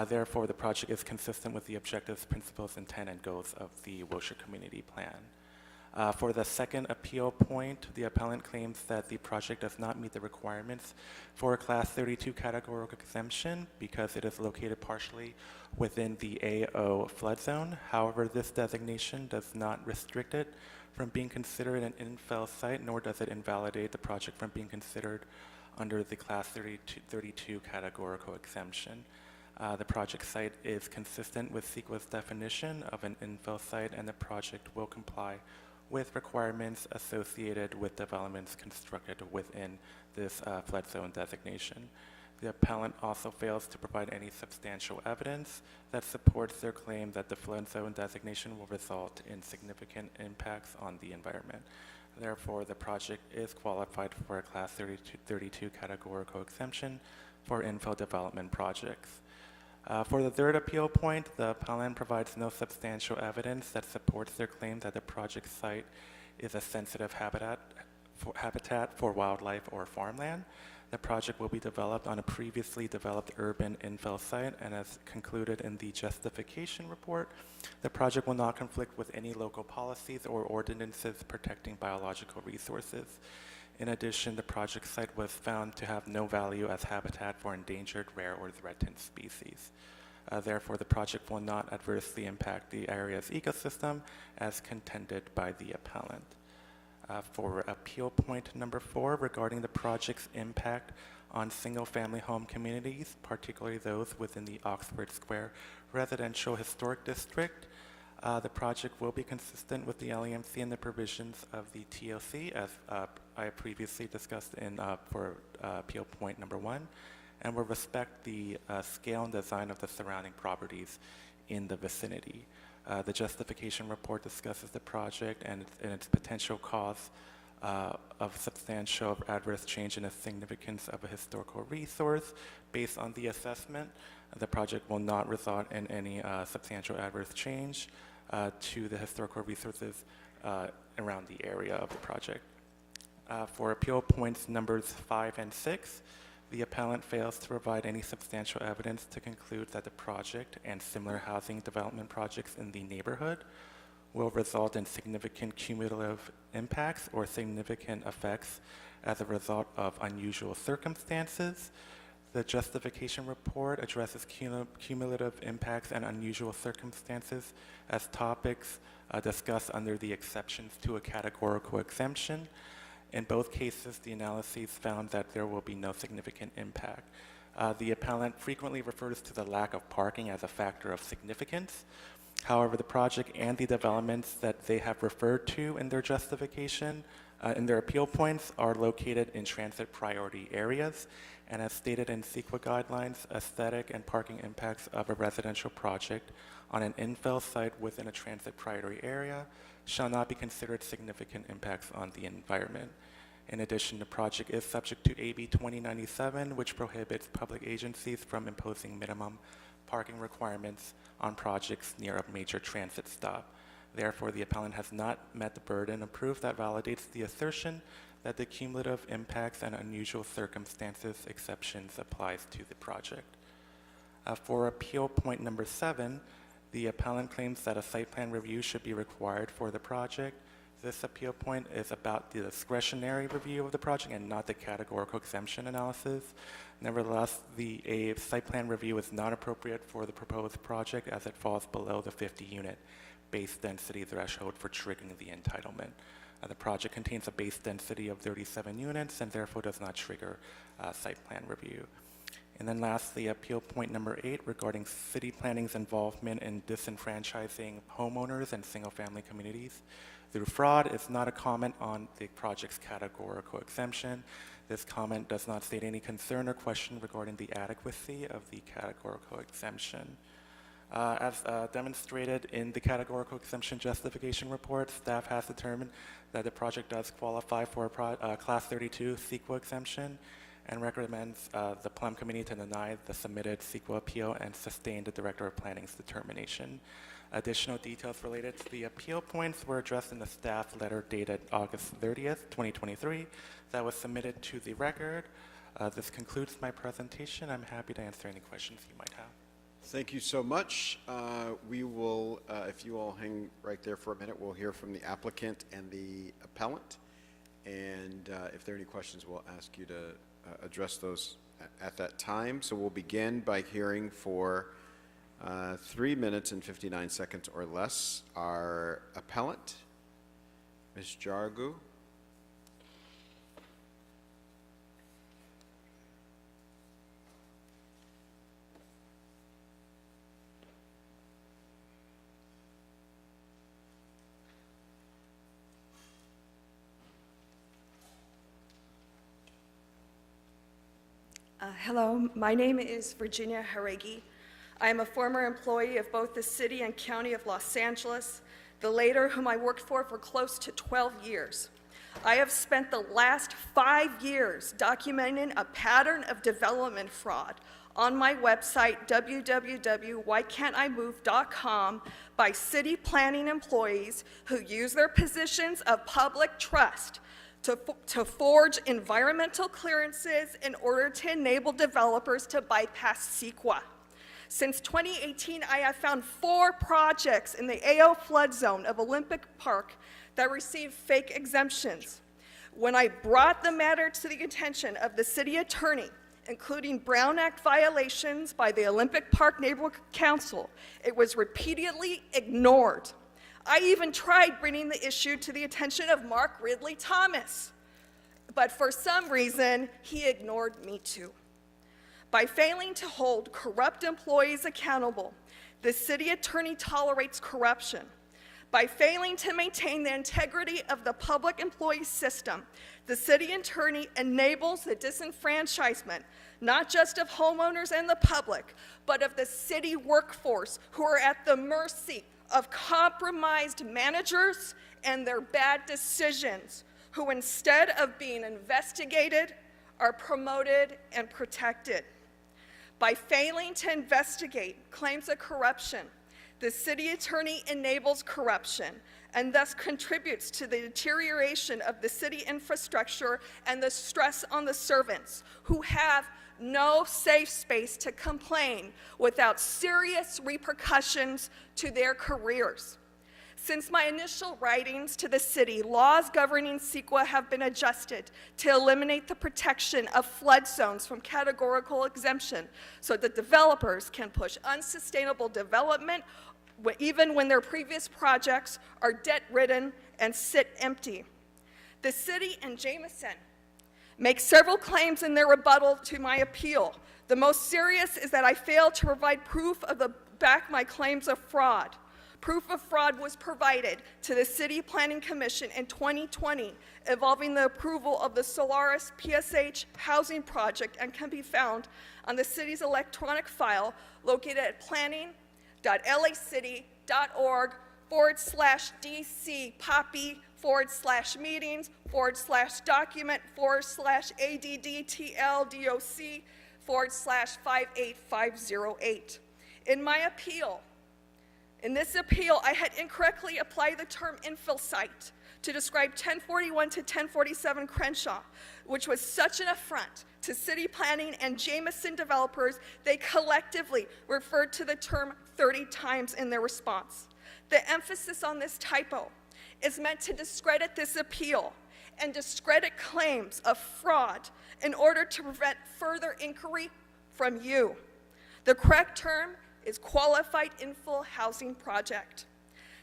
Therefore, the project is consistent with the objectives, principles, intent, and goals of the Wilshire Community Plan. For the second appeal point, the appellant claims that the project does not meet the requirements for a Class 32 categorical exemption because it is located partially within the AO flood zone. However, this designation does not restrict it from being considered an infill site, nor does it invalidate the project from being considered under the Class 32 categorical exemption. The project site is consistent with CEQA's definition of an infill site, and the project will comply with requirements associated with developments constructed within this flood zone designation. The appellant also fails to provide any substantial evidence that supports their claim that the flood zone designation will result in significant impacts on the environment. Therefore, the project is qualified for a Class 32 categorical exemption for infill development projects. For the third appeal point, the appellant provides no substantial evidence that supports their claim that the project site is a sensitive habitat for wildlife or farmland. The project will be developed on a previously developed urban infill site, and as concluded in the justification report, the project will not conflict with any local policies or ordinances protecting biological resources. In addition, the project site was found to have no value as habitat for endangered, rare, or threatened species. Therefore, the project will not adversely impact the area's ecosystem as contended by the appellant. For appeal point number 4, regarding the project's impact on single-family home communities, particularly those within the Oxford Square Residential Historic District, the project will be consistent with the LEMC and the provisions of the TOC, as I previously discussed for appeal point number 1, and will respect the scale and design of the surrounding properties in the vicinity. The justification report discusses the project and its potential cause of substantial adverse change in the significance of a historical resource. Based on the assessment, the project will not result in any substantial adverse change to the historical resources around the area of the project. For appeal points numbers 5 and 6, the appellant fails to provide any substantial evidence to conclude that the project and similar housing development projects in the neighborhood will result in significant cumulative impacts or significant effects as a result of unusual circumstances. The justification report addresses cumulative impacts and unusual circumstances as topics discussed under the exceptions to a categorical exemption. In both cases, the analyses found that there will be no significant impact. The appellant frequently refers to the lack of parking as a factor of significance. However, the project and the developments that they have referred to in their justification, in their appeal points, are located in transit priority areas, and as stated in CEQA guidelines, aesthetic and parking impacts of a residential project on an infill site within a transit priority area shall not be considered significant impacts on the environment. In addition, the project is subject to AB 2097, which prohibits public agencies from imposing minimum parking requirements on projects near a major transit stop. Therefore, the appellant has not met the burden of proof that validates the assertion that the cumulative impacts and unusual circumstances exceptions applies to the project. For appeal point number 7, the appellant claims that a site plan review should be required for the project. This appeal point is about the discretionary review of the project and not the categorical exemption analysis. Nevertheless, a site plan review is not appropriate for the proposed project as it falls below the 50-unit base density threshold for triggering the entitlement. The project contains a base density of 37 units and therefore does not trigger site plan review. And then lastly, appeal point number 8 regarding city planning's involvement in disenfranchising homeowners and single-family communities through fraud is not a comment on the project's categorical exemption. This comment does not state any concern or question regarding the adequacy of the categorical exemption. As demonstrated in the categorical exemption justification report, staff has determined that the project does qualify for a Class 32 CEQA exemption and recommends the Plum Committee to deny the submitted CEQA appeal and sustain the Director of Planning's determination. Additional details related to the appeal points were addressed in the staff letter dated August 30th, 2023, that was submitted to the record. This concludes my presentation. I'm happy to answer any questions you might have. Thank you so much. We will, if you all hang right there for a minute, we'll hear from the applicant and the appellant. And if there are any questions, we'll ask you to address those at that time. So we'll begin by hearing for 3 minutes and 59 seconds or less our appellant, Ms. Jargu. Hello, my name is Virginia Haregi. I am a former employee of both the City and County of Los Angeles, the latter whom I worked for close to 12 years. I have spent the last 5 years documenting a pattern of development fraud on my website, www.whycan'timove.com, by city planning employees who use their positions of public trust to forge environmental clearances in order to enable developers to bypass CEQA. Since 2018, I have found 4 projects in the AO flood zone of Olympic Park that received fake exemptions. When I brought the matter to the attention of the city attorney, including Brown Act violations by the Olympic Park Neighborhood Council, it was repeatedly ignored. I even tried bringing the issue to the attention of Mark Ridley Thomas, but for some reason, he ignored me too. By failing to hold corrupt employees accountable, the city attorney tolerates corruption. By failing to maintain the integrity of the public employee system, the city attorney enables the disenfranchisement, not just of homeowners and the public, but of the city workforce who are at the mercy of compromised managers and their bad decisions, who instead of being investigated, are promoted and protected. By failing to investigate claims of corruption, the city attorney enables corruption and thus contributes to the deterioration of the city infrastructure and the stress on the servants who have no safe space to complain without serious repercussions to their careers. Since my initial writings to the city, laws governing CEQA have been adjusted to eliminate the protection of flood zones from categorical exemption so that developers can push unsustainable development even when their previous projects are debt-ridden and sit empty. The city and Jameson make several claims in their rebuttal to my appeal. The most serious is that I failed to provide proof of my claims of fraud. Proof of fraud was provided to the City Planning Commission in 2020 involving the approval of the Solaris PSH housing project and can be found on the city's electronic file located at planning.laCity.org/DC/POPY/DCTLDOC/585508. In this appeal, I had incorrectly applied the term infill site to describe 1041 to 1047 Crenshaw, which was such an affront to city planning and Jameson developers, they collectively referred to the term 30 times in their response. The emphasis on this typo is meant to discredit this appeal and discredit claims of fraud in order to prevent further inquiry from you. The correct term is qualified infill housing project.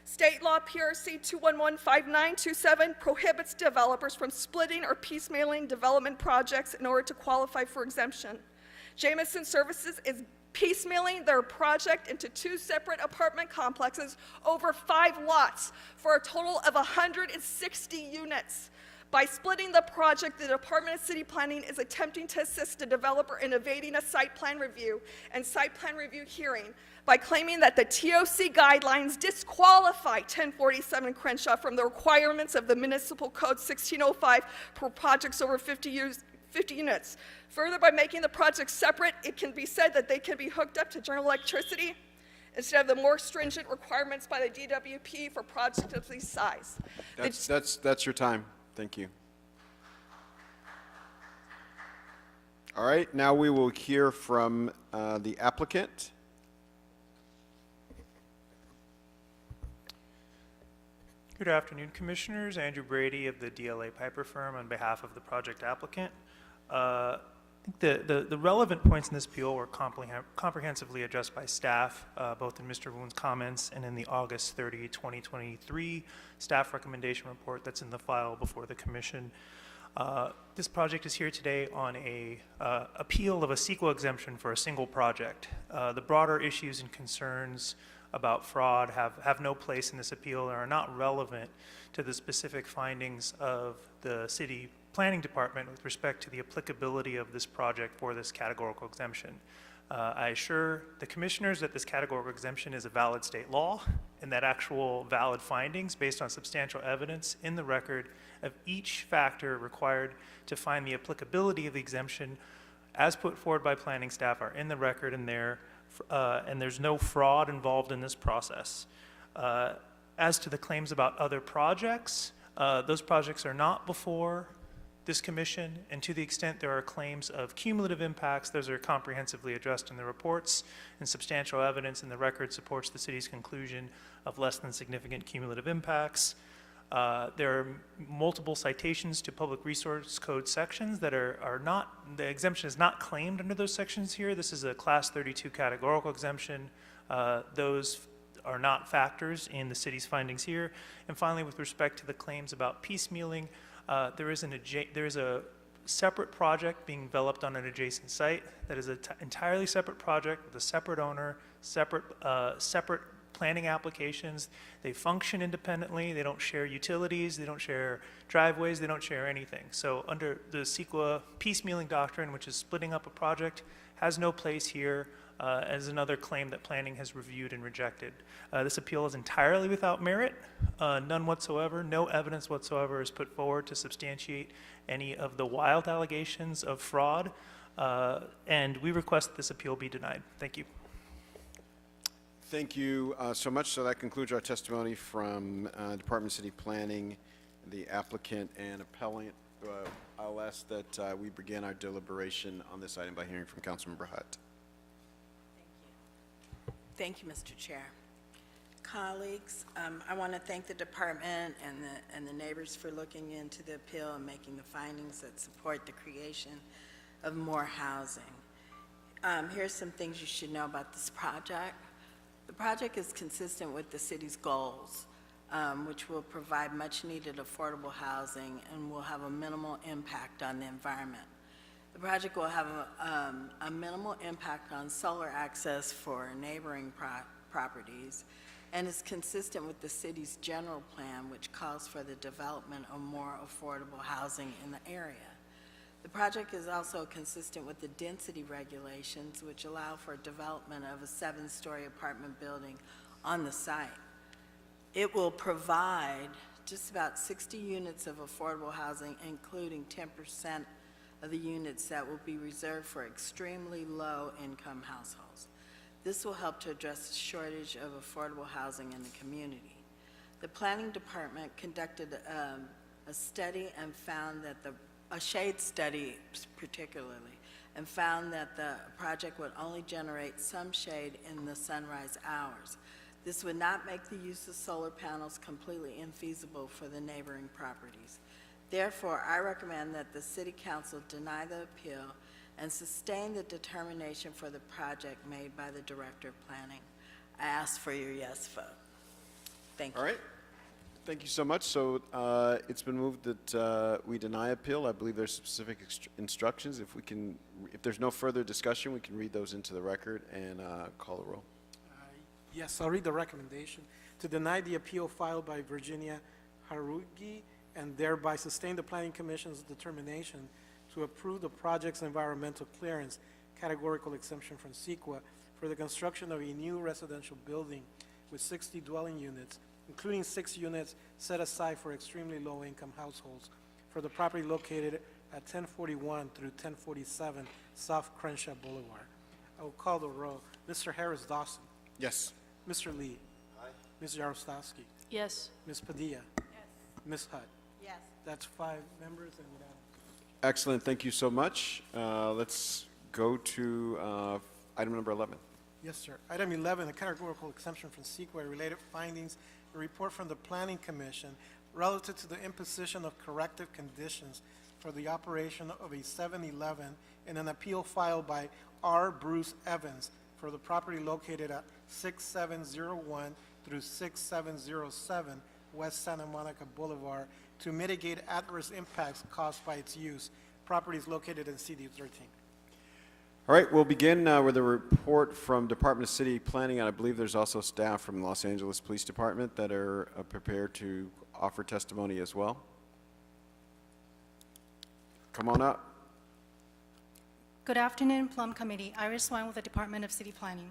State law PRC 2115927 prohibits developers from splitting or piecemealing development projects in order to qualify for exemption. Jameson Services is piecemealing their project into 2 separate apartment complexes over 5 lots for a total of 160 units. By splitting the project, the Department of City Planning is attempting to assist the developer in evading a site plan review and site plan review hearing by claiming that the TOC guidelines disqualify 1047 Crenshaw from the requirements of the Municipal Code 1605 for projects over 50 units. Further, by making the projects separate, it can be said that they can be hooked up to general electricity instead of the more stringent requirements by the DWP for projects of this size. That's your time. Thank you. All right, now we will hear from the applicant. Good afternoon, Commissioners. Andrew Brady of the DLA Piper Firm on behalf of the project applicant. I think the relevant points in this appeal were comprehensively addressed by staff, both in Mr. Woon's comments and in the August 30, 2023 staff recommendation report that's in the file before the Commission. This project is here today on a appeal of a CEQA exemption for a single project. The broader issues and concerns about fraud have no place in this appeal and are not relevant to the specific findings of the City Planning Department with respect to the applicability of this project for this categorical exemption. I assure the Commissioners that this categorical exemption is a valid state law and that actual valid findings based on substantial evidence in the record of each factor required to find the applicability of the exemption as put forward by planning staff are in the record and there's no fraud involved in this process. As to the claims about other projects, those projects are not before this Commission, and to the extent there are claims of cumulative impacts, those are comprehensively addressed in the reports, and substantial evidence in the record supports the City's conclusion of less than significant cumulative impacts. There are multiple citations to public resource code sections that are not, the exemption is not claimed under those sections here. This is a Class 32 categorical exemption. Those are not factors in the city's findings here. And finally, with respect to the claims about piecemealing, there is a separate project being developed on an adjacent site that is an entirely separate project with a separate owner, separate planning applications. They function independently. They don't share utilities. They don't share driveways. They don't share anything. So under the CEQA piecemealing doctrine, which is splitting up a project, has no place here as another claim that planning has reviewed and rejected. This appeal is entirely without merit, none whatsoever. No evidence whatsoever is put forward to substantiate any of the wild allegations of fraud, and we request that this appeal be denied. Thank you. Thank you so much. So that concludes our testimony from Department of City Planning, the applicant and appellant. I'll ask that we begin our deliberation on this item by hearing from Councilmember Hutt. Thank you, Mr. Chair. Colleagues, I want to thank the department and the neighbors for looking into the appeal and making the findings that support the creation of more housing. Here's some things you should know about this project. The project is consistent with the city's goals, which will provide much-needed affordable housing and will have a minimal impact on the environment. The project will have a minimal impact on solar access for neighboring properties and is consistent with the city's general plan, which calls for the development of more affordable housing in the area. The project is also consistent with the density regulations, which allow for development of a 7-story apartment building on the site. It will provide just about 60 units of affordable housing, including 10% of the units that will be reserved for extremely low-income households. This will help to address the shortage of affordable housing in the community. The planning department conducted a study and found that a shade study particularly, and found that the project would only generate some shade in the sunrise hours. This would not make the use of solar panels completely infeasible for the neighboring properties. Therefore, I recommend that the City Council deny the appeal and sustain the determination for the project made by the Director of Planning. I ask for your yes vote. Thank you. All right. Thank you so much. So it's been moved that we deny appeal. I believe there's specific instructions. If there's no further discussion, we can read those into the record and call the roll. Yes, I'll read the recommendation. To deny the appeal filed by Virginia Harugi and thereby sustain the Planning Commission's determination to approve the project's environmental clearance categorical exemption from CEQA for the construction of a new residential building with 60 dwelling units, including 6 units set aside for extremely low-income households for the property located at 1041 through 1047 South Crenshaw Boulevard. I will call the roll. Mr. Harris Dawson. Yes. Mr. Lee. Aye. Ms. Yaroslavsky. Yes. Ms. Padilla. Yes. Ms. Hutt. Yes. That's 5 members and Excellent. Thank you so much. Let's go to item number 11. yes, sir. Item 11, a categorical exemption from CEQA related findings, a report from the Planning Commission relative to the imposition of corrective conditions for the operation of a 7-Eleven in an appeal filed by R. Bruce Evans for the property located at 6701 through 6707 West Santa Monica Boulevard to mitigate adverse impacts caused by its use. Property is located in CD 13. All right, we'll begin with a report from Department of City Planning, and I believe there's also staff from Los Angeles Police Department that are prepared to offer testimony as well. Come on up. Good afternoon, Plum Committee. Iris Wang with the Department of City Planning.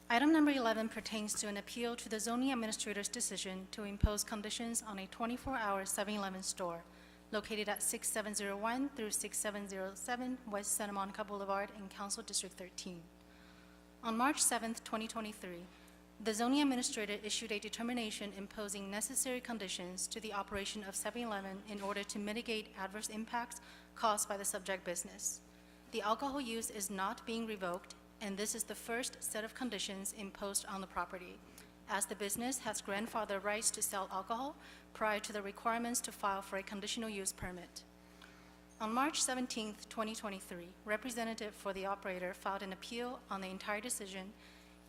Item number 11 pertains to an appeal to the zoning administrator's decision to impose conditions on a 24-hour 7-Eleven store located at 6701 through 6707 West Santa Monica Boulevard in Council District 13. On March 7, 2023, the zoning administrator issued a determination imposing necessary conditions to the operation of 7-Eleven in order to mitigate adverse impacts caused by the subject business. The alcohol use is not being revoked, and this is the first set of conditions imposed on the property. as the business has grandfather rights to sell alcohol prior to the requirements to file for a conditional use permit. On March 17, 2023, representative for the operator filed an appeal on the entire decision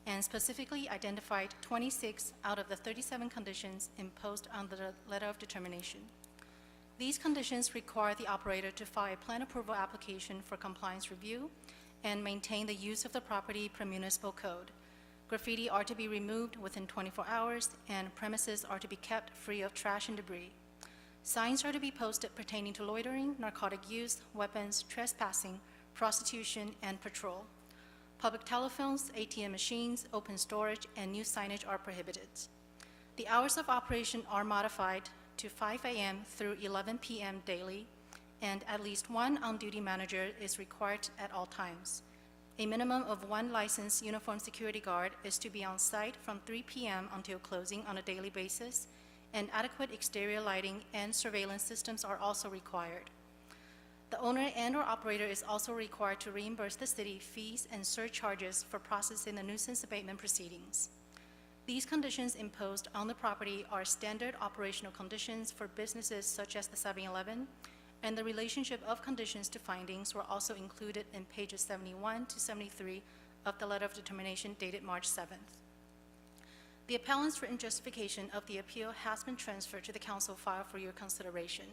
and specifically identified 26 out of the 37 conditions imposed on the letter of determination. These conditions require the operator to file a plan approval application for compliance review and maintain the use of the property per municipal code. Graffiti are to be removed within 24 hours, and premises are to be kept free of trash and debris. Signs are to be posted pertaining to loitering, narcotic use, weapons, trespassing, prostitution, and patrol. Public telephones, ATM machines, open storage, and new signage are prohibited. The hours of operation are modified to 5 a.m. through 11 p.m. daily, and at least one on-duty manager is required at all times. A minimum of one licensed uniformed security guard is to be on site from 3 p.m. until closing on a daily basis, and adequate exterior lighting and surveillance systems are also required. The owner and/or operator is also required to reimburse the city fees and surcharges for processing the nuisance abatement proceedings. These conditions imposed on the property are standard operational conditions for businesses such as the 7-Eleven, and the relationship of conditions to findings were also included in pages 71 to 73 of the letter of determination dated March 7th. The appellant's written justification of the appeal has been transferred to the council file for your consideration.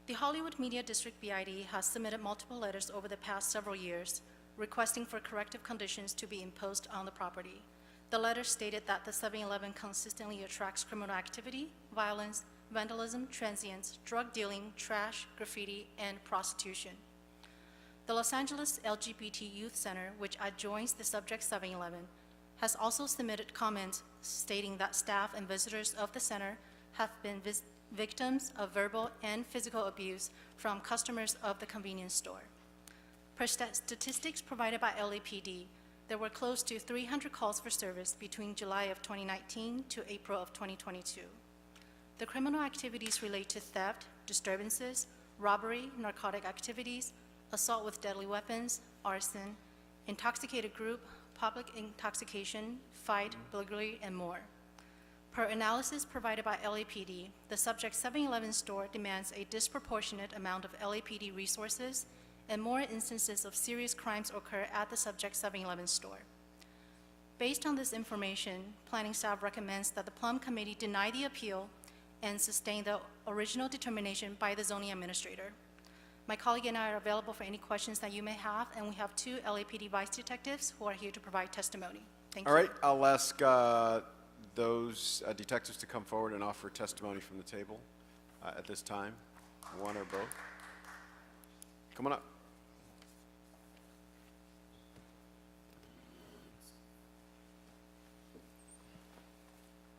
The Hollywood Media District BID has submitted multiple letters over the past several years requesting for corrective conditions to be imposed on the property. The letter stated that the 7-Eleven consistently attracts criminal activity, violence, vandalism, transients, drug dealing, trash, graffiti, and prostitution. The Los Angeles LGBT Youth Center, which adjoins the subject 7-Eleven, has also submitted comments stating that staff and visitors of the center have been victims of verbal and physical abuse from customers of the convenience store. Per statistics provided by LAPD, there were close to 300 calls for service between July of 2019 to April of 2022. The criminal activities relate to theft, disturbances, robbery, narcotic activities, assault with deadly weapons, arson, intoxicated group, public intoxication, fight, burglary, and more. Per analysis provided by LAPD, the subject 7-Eleven store demands a disproportionate amount of LAPD resources, and more instances of serious crimes occur at the subject 7-Eleven store. Based on this information, planning staff recommends that the Plum Committee deny the appeal and sustain the original determination by the zoning administrator. My colleague and I are available for any questions that you may have, and we have 2 LAPD vice detectives who are here to provide testimony. Thank you. All right, I'll ask those detectives to come forward and offer testimony from the table at this time, one or both. Come on up.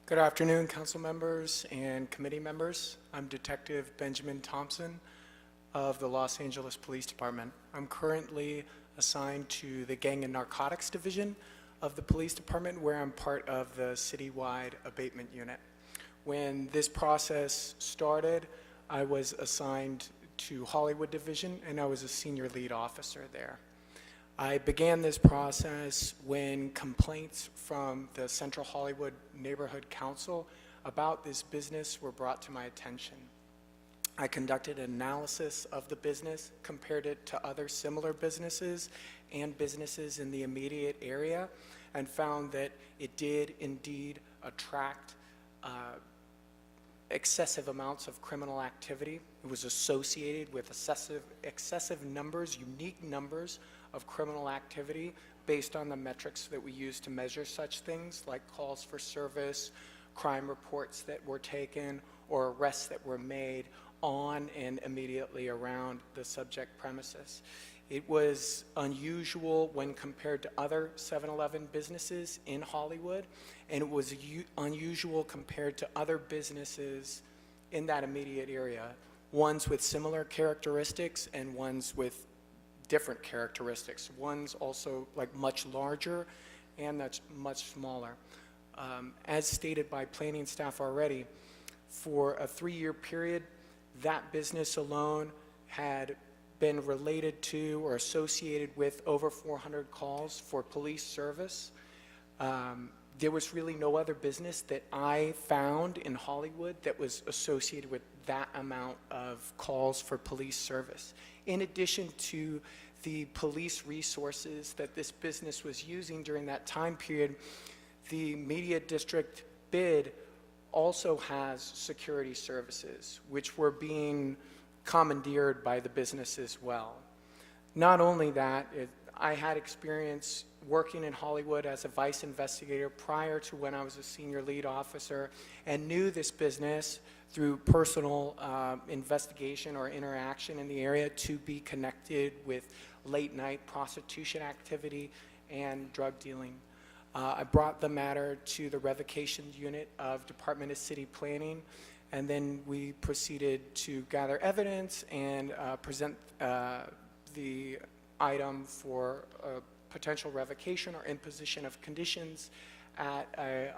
Good afternoon, council members and committee members. I'm Detective Benjamin Thompson of the Los Angeles Police Department. I'm currently assigned to the Gang and Narcotics Division of the Police Department, where I'm part of the citywide abatement unit. When this process started, I was assigned to Hollywood Division, and I was a senior lead officer there. I began this process when complaints from the Central Hollywood Neighborhood Council about this business were brought to my attention. I conducted an analysis of the business, compared it to other similar businesses and businesses in the immediate area, and found that it did indeed attract excessive amounts of criminal activity. It was associated with excessive numbers, unique numbers of criminal activity based on the metrics that we use to measure such things, like calls for service, crime reports that were taken, or arrests that were made on and immediately around the subject premises. It was unusual when compared to other 7-Eleven businesses in Hollywood, and it was unusual compared to other businesses in that immediate area, ones with similar characteristics and ones with different characteristics. One's also like much larger and that's much smaller. As stated by planning staff already, for a 3-year period, that business alone had been related to or associated with over 400 calls for police service. There was really no other business that I found in Hollywood that was associated with that amount of calls for police service. In addition to the police resources that this business was using during that time period, the media district bid also has security services, which were being commandeered by the business as well. Not only that, I had experience working in Hollywood as a vice investigator prior to when I was a senior lead officer, and knew this business through personal investigation or interaction in the area to be connected with late night prostitution activity and drug dealing. I brought the matter to the revocation unit of Department of City Planning, and then we proceeded to gather evidence and present the item for potential revocation or imposition of conditions at a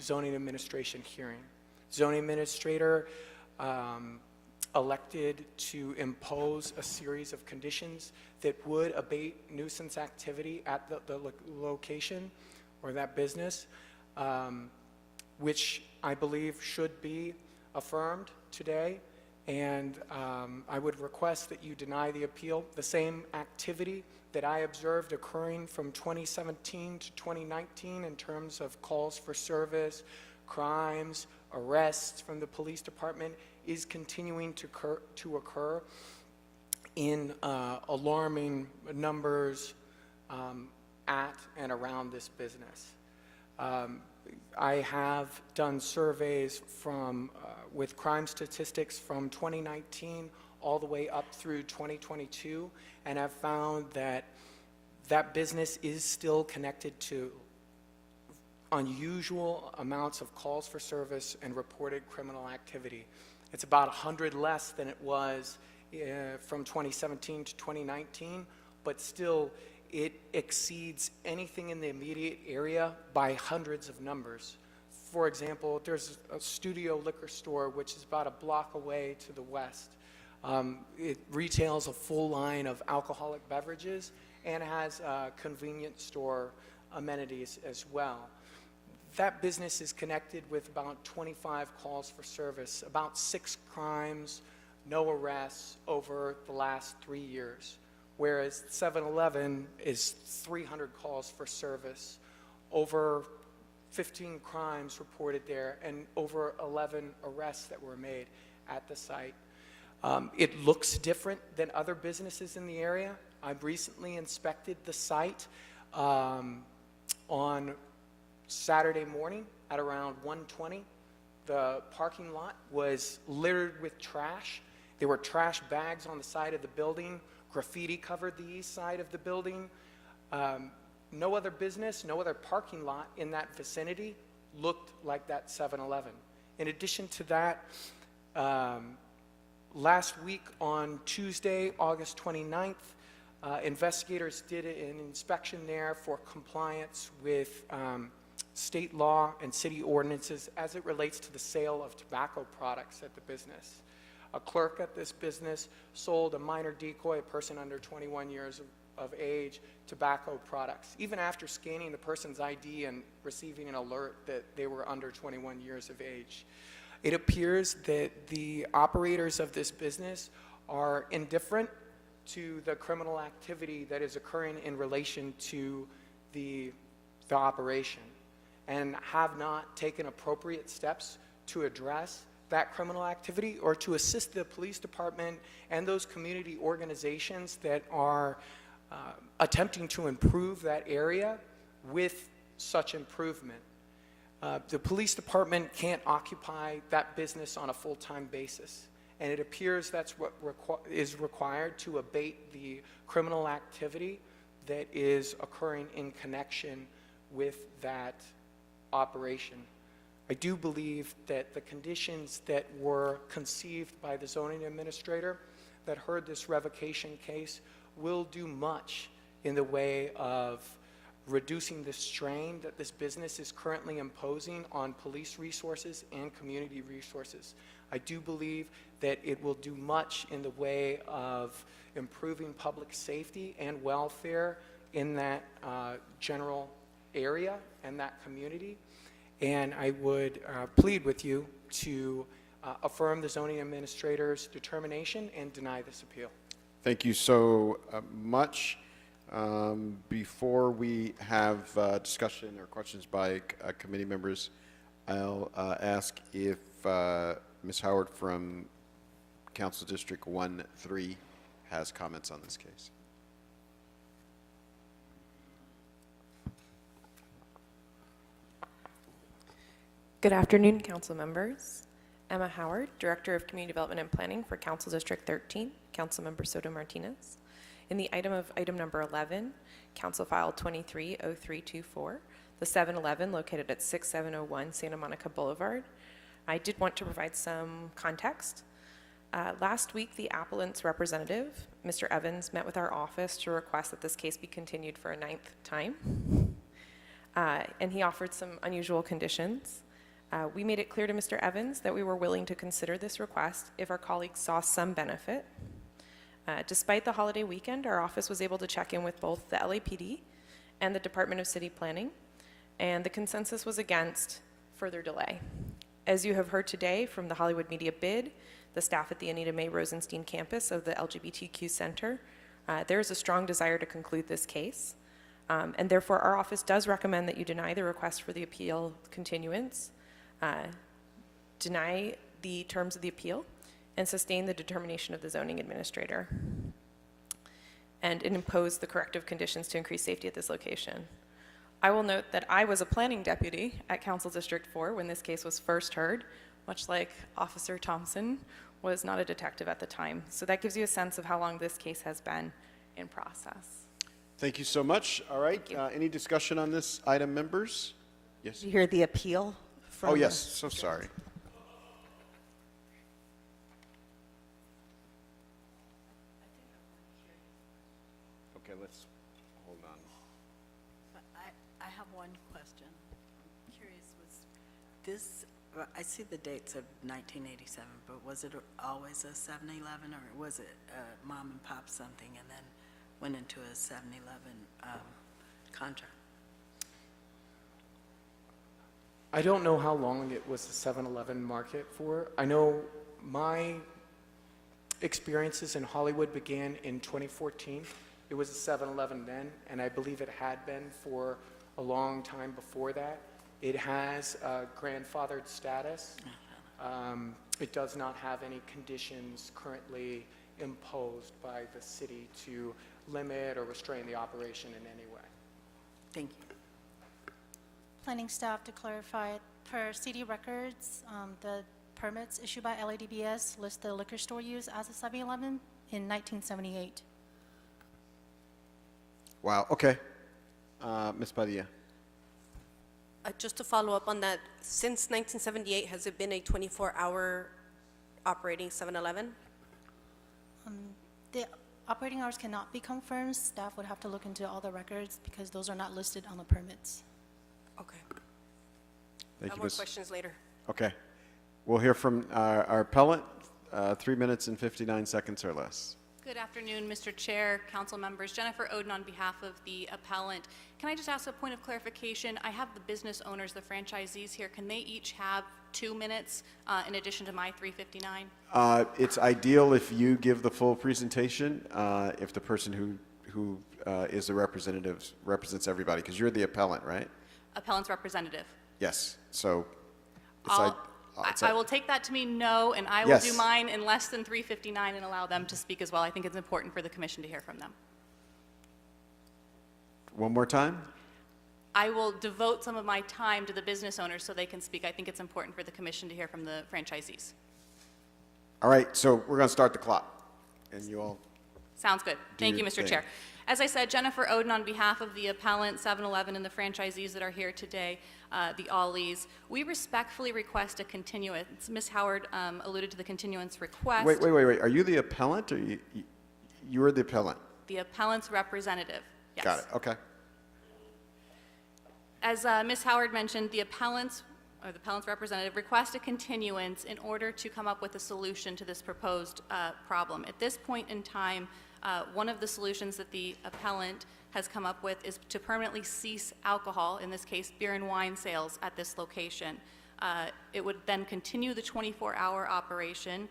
zoning administration hearing. Zoning administrator elected to impose a series of conditions that would abate nuisance activity at the location or that business, which I believe should be affirmed today. And I would request that you deny the appeal. The same activity that I observed occurring from 2017 to 2019 in terms of calls for service, crimes, arrests from the police department is continuing to occur in alarming numbers at and around this business. I have done surveys from, with crime statistics from 2019 all the way up through 2022, and I've found that that business is still connected to unusual amounts of calls for service and reported criminal activity. It's about 100 less than it was from 2017 to 2019, but still it exceeds anything in the immediate area by hundreds of numbers. For example, there's a Studio liquor store which is about a block away to the west. It retails a full line of alcoholic beverages and has convenience store amenities as well. That business is connected with about 25 calls for service, about 6 crimes, no arrests over the last 3 years, whereas 7-Eleven is 300 calls for service, over 15 crimes reported there, and over 11 arrests that were made at the site. It looks different than other businesses in the area. I've recently inspected the site on Saturday morning at around 1:20. The parking lot was littered with trash. There were trash bags on the side of the building. Graffiti covered the east side of the building. No other business, no other parking lot in that vicinity looked like that 7-Eleven. In addition to that, last week on Tuesday, August 29th, investigators did an inspection there for compliance with state law and city ordinances as it relates to the sale of tobacco products at the business. A clerk at this business sold a minor decoy, a person under 21 years of age, tobacco products, even after scanning the person's ID and receiving an alert that they were under 21 years of age. It appears that the operators of this business are indifferent to the criminal activity that is occurring in relation to the operation, and have not taken appropriate steps to address that criminal activity or to assist the police department and those community organizations that are attempting to improve that area with such improvement. The police department can't occupy that business on a full-time basis, and it appears that's what is required to abate the criminal activity that is occurring in connection with that operation. I do believe that the conditions that were conceived by the zoning administrator that heard this revocation case will do much in the way of reducing the strain that this business is currently imposing on police resources and community resources. I do believe that it will do much in the way of improving public safety and welfare in that general area and that community. And I would plead with you to affirm the zoning administrator's determination and deny this appeal. Thank you so much. Before we have discussion or questions by committee members, I'll ask if Ms. Howard from Council District 1-3 has comments on this case. Good afternoon, council members. Emma Howard, Director of Community Development and Planning for Council District 13, Councilmember Soto Martinez. In the item number 11, Council File 230324, the 7-Eleven located at 6701 Santa Monica Boulevard, I did want to provide some context. Last week, the appellant's representative, Mr. Evans, met with our office to request that this case be continued for a 9th time. And he offered some unusual conditions. We made it clear to Mr. Evans that we were willing to consider this request if our colleagues saw some benefit. Despite the holiday weekend, our office was able to check in with both the LAPD and the Department of City Planning, and the consensus was against further delay. As you have heard today from the Hollywood Media bid, the staff at the Anita Mae Rosenstein campus of the LGBTQ Center, there is a strong desire to conclude this case. And therefore, our office does recommend that you deny the request for the appeal continuance, deny the terms of the appeal, and sustain the determination of the zoning administrator, and impose the corrective conditions to increase safety at this location. I will note that I was a planning deputy at Council District 4 when this case was first heard, much like Officer Thompson was not a detective at the time. So that gives you a sense of how long this case has been in process. Thank you so much. All right, any discussion on this item, members? Yes? Did you hear the appeal from? Oh, yes, so sorry. Okay, let's hold on. I have one question. I'm curious, was this, I see the dates of 1987, but was it always a 7-Eleven, or was it mom and pop something and then went into a 7-Eleven contract? I don't know how long it was the 7-Eleven market for. I know my experiences in Hollywood began in 2014. It was a 7-Eleven then, and I believe it had been for a long time before that. It has grandfathered status. It does not have any conditions currently imposed by the city to limit or restrain the operation in any way. Thank you. Planning staff to clarify, per city records, the permits issued by LADBS list the liquor store use as a 7-Eleven in 1978. Wow, okay. Ms. Padilla. Just to follow up on that, since 1978, has it been a 24-hour operating 7-Eleven? The operating hours cannot be confirmed. Staff would have to look into all the records because those are not listed on the permits. Okay. Thank Have you, more Ms. questions later. Okay. We'll hear from our appellant, 3 minutes and 59 seconds or less. Good afternoon, Mr. Chair, council members. Jennifer Oden on behalf of the appellant. Can I just ask a point of clarification? I have the business owners, the franchisees here. Can they each have 2 minutes in addition to my 3:59? It's ideal if you give the full presentation, if the person who is the representative represents everybody, because you're the appellant, right? Appellant's representative. Yes. So I will take that to mean no, and I will Yes. do mine in less than 3:59 and allow them to speak as well. I think it's important for the commission to hear from them. One more time. I will devote some of my time to the business owners so they can speak. I think it's important for the commission to hear from the franchisees. All right, so we're going to start the clock, and you all. Sounds good. Thank you, your Mr. thing. Chair. As I said, Jennifer Oden on behalf of the appellant, 7-Eleven, and the franchisees that are here today, the Ollies, we respectfully request a continuance. Ms. Howard alluded to the continuance request. Wait. Are you the appellant, or you are the appellant? The appellant's representative, yes. Got it, okay. As Ms. Howard mentioned, the appellant's representative request a continuance in order to come up with a solution to this proposed problem. At this point in time, One of the solutions that the appellant has come up with is to permanently cease alcohol, in this case beer and wine sales, at this location. It would then continue the 24-hour operation,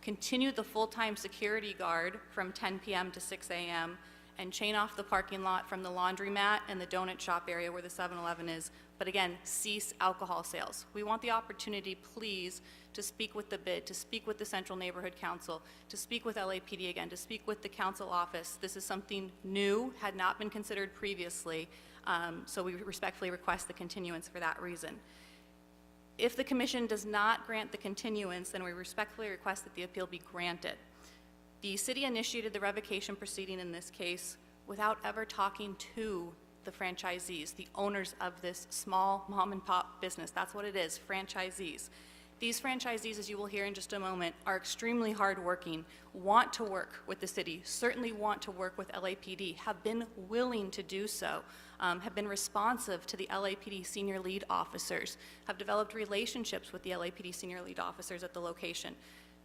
continue the full-time security guard from 10 p.m. to 6 a.m., and chain off the parking lot from the laundromat and the donut shop area where the 7-Eleven is, but again, cease alcohol sales. We want the opportunity, please, to speak with the BID, to speak with the Central Neighborhood Council, to speak with LAPD again, to speak with the council office. This is something new, had not been considered previously, so we respectfully request the continuance for that reason. If the commission does not grant the continuance, then we respectfully request that the appeal be granted. The city initiated the revocation proceeding in this case without ever talking to the franchisees, the owners of this small mom-and-pop business. That's what it is, franchisees. These franchisees, as you will hear in just a moment, are extremely hardworking, want to work with the city, certainly want to work with LAPD, have been willing to do so, have been responsive to the LAPD senior lead officers, have developed relationships with the LAPD senior lead officers at the location.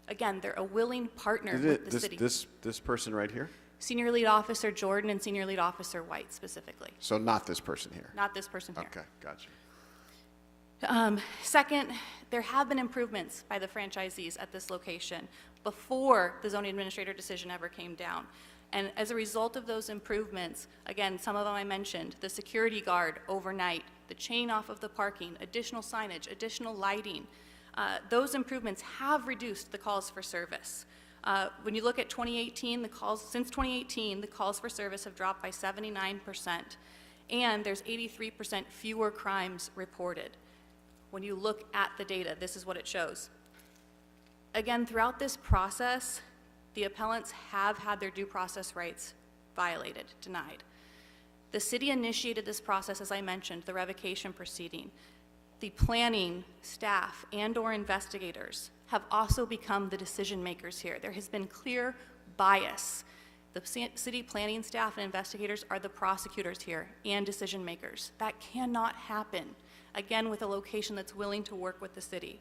Again, they're a willing partner with the city. This person right here? Senior lead officer Jordan and senior lead officer White specifically. So not this person here? Not this person here. Okay, gotcha. Second, there have been improvements by the franchisees at this location before the zoning administrator decision ever came down. And as a result of those improvements, again, some of them I mentioned, the security guard overnight, the chain off of the parking, additional signage, additional lighting, those improvements have reduced the calls for service. When you look at 2018, since 2018, the calls for service have dropped by 79%, and there's 83% fewer crimes reported. When you look at the data, this is what it shows. Again, throughout this process, the appellants have had their due process rights violated, denied. The city initiated this process, as I mentioned, the revocation proceeding. The planning staff and/or investigators have also become the decision makers here. There has been clear bias. The city planning staff and investigators are the prosecutors here and decision makers. That cannot happen, again, with a location that's willing to work with the city.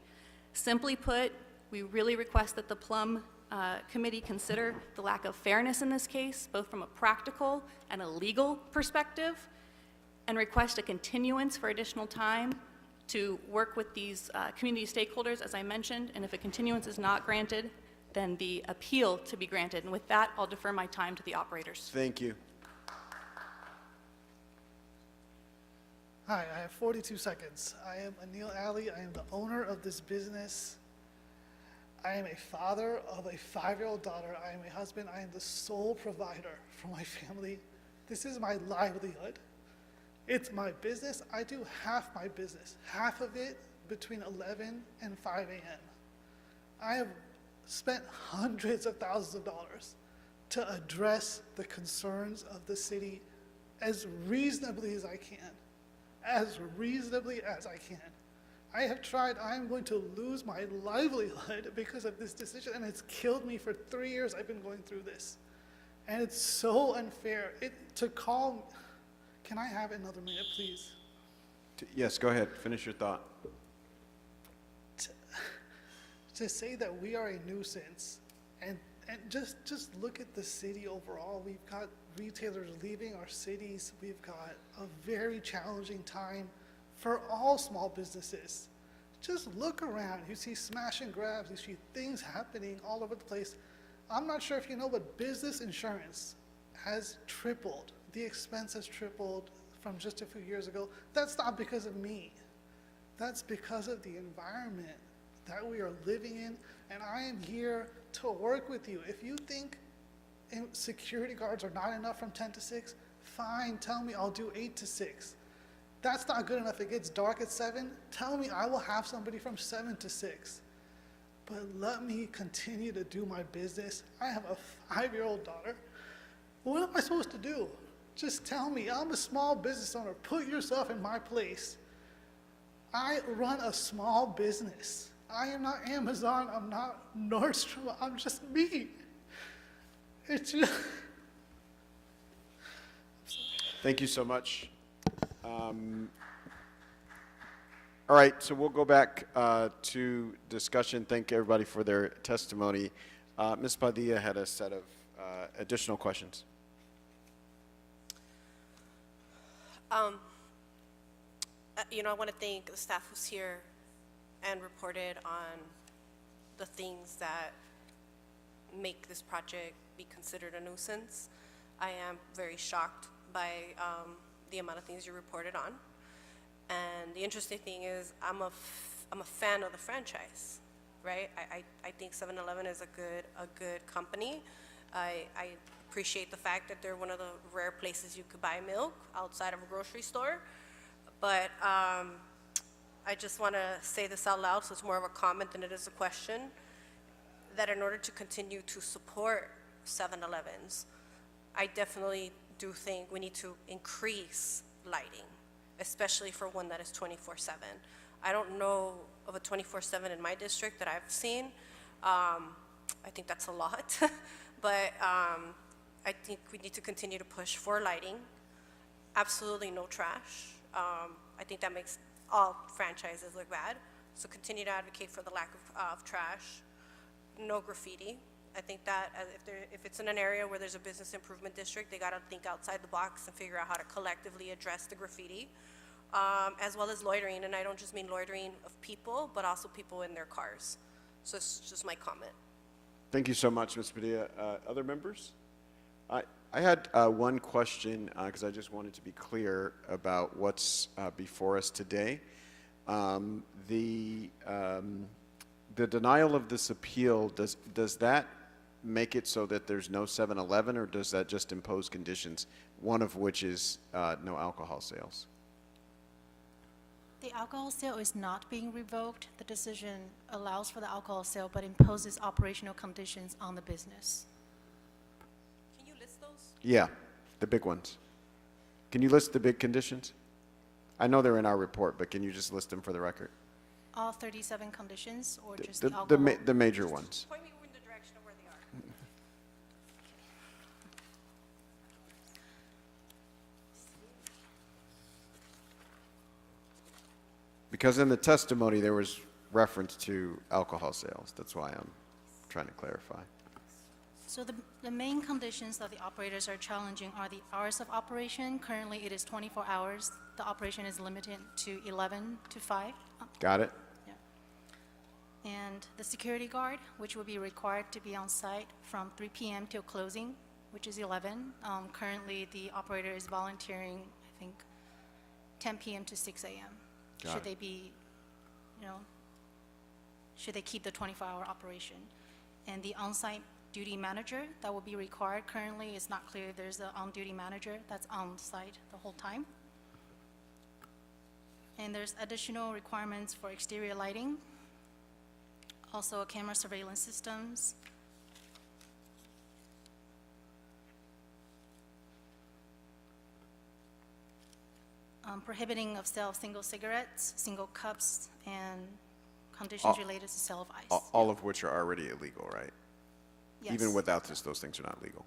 Simply put, we really request that the Plum Committee consider the lack of fairness in this case, both from a practical and a legal perspective, and request a continuance for additional time to work with these community stakeholders, as I mentioned, and if a continuance is not granted, then the appeal to be granted. And with that, I'll defer my time to the operators. Thank you. Hi, I have 42 seconds. I am Anil Ali. I am the owner of this business. I am a father of a 5-year-old daughter. I am a husband. I am the sole provider for my family. This is my livelihood. It's my business. I do half my business, half of it between 11 and 5 a.m. I have spent hundreds of thousands of dollars to address the concerns of the city as reasonably as I can. As reasonably as I can. I have tried, I am going to lose my livelihood because of this decision, and it's killed me for 3 years. I've been going through this. And it's so unfair. Can I have another minute, please? Yes, go ahead, finish your thought. To say that we are a nuisance, and just look at the city overall. We've got retailers leaving our cities. We've got a very challenging time for all small businesses. Just look around. You see smash and grabs. You see things happening all over the place. I'm not sure if you know, but business insurance has tripled. The expense has tripled from just a few years ago. That's not because of me. That's because of the environment that we are living in, and I am here to work with you. If you think security guards are not enough from 10 to 6, fine, tell me, I'll do 8 to 6. That's not good enough. It gets dark at 7, tell me I will have somebody from 7 to 6. But let me continue to do my business. I have a 5-year-old daughter. What am I supposed to do? Just tell me. I'm a small business owner. Put yourself in my place. I run a small business. I am not Amazon. I'm not Nordstrom. I'm just me. It's just... Thank you so much. All right, so we'll go back to discussion. Thank everybody for their testimony. Ms. Padilla had a set of Additional questions? I want to thank the staff who's here and reported on the things that make this project be considered a nuisance. I am very shocked by the amount of things you reported on. And the interesting thing is I'm a fan of the franchise, right? I think 7-Eleven is a good company. I appreciate the fact that they're one of the rare places you could buy milk outside of a grocery store. But I just want to say this out loud, so it's more of a comment than it is a question, that in order to continue to support 7-Elevens, I definitely do think we need to increase lighting, especially for one that is 24/7. I don't know of a 24/7 in my district that I've seen. I think that's a lot, but I think we need to continue to push for lighting. Absolutely no trash. I think that makes all franchises look bad. So continue to advocate for the lack of trash. No graffiti. I think that if it's in an area where there's a business improvement district, they got to think outside the box and figure out how to collectively address the graffiti, as well as loitering. And I don't just mean loitering of people, but also people in their cars. So it's just my comment. Thank you so much, Ms. Padilla. Other members? I had one question, because I just wanted to be clear about what's before us today. The denial of this appeal, does that make it so that there's no 7-Eleven, or does that just impose conditions, one of which is no alcohol sales? The alcohol sale is not being revoked. The decision allows for the alcohol sale, but imposes operational conditions on the business. Can you list those? Yeah, the big ones. Can you list the big conditions? I know they're in our report, but can you just list them for the record? All 37 conditions, or just the alcohol? The major ones. Point me in the direction of where they are. Because in the testimony, there was reference to alcohol sales. That's why I'm trying to clarify. So the main conditions that the operators are challenging are the hours of operation. Currently, it is 24 hours. The operation is limited to 11 to 5. Got it? And the security guard, which will be required to be on site from 3 p.m. till closing, which is 11. Currently, the operator is volunteering, I think, 10 p.m. to 6 a.m. Got Should it. they be, should they keep the 24-hour operation? And the on-site duty manager that will be required, currently it's not clear there's an on-duty manager that's on site the whole time. And there's additional requirements for exterior lighting, also camera surveillance systems. Prohibiting of sale of single cigarettes, single cups, and conditions related to sale of ice. All of which are already illegal, right? Yes. Even without this, those things are not legal,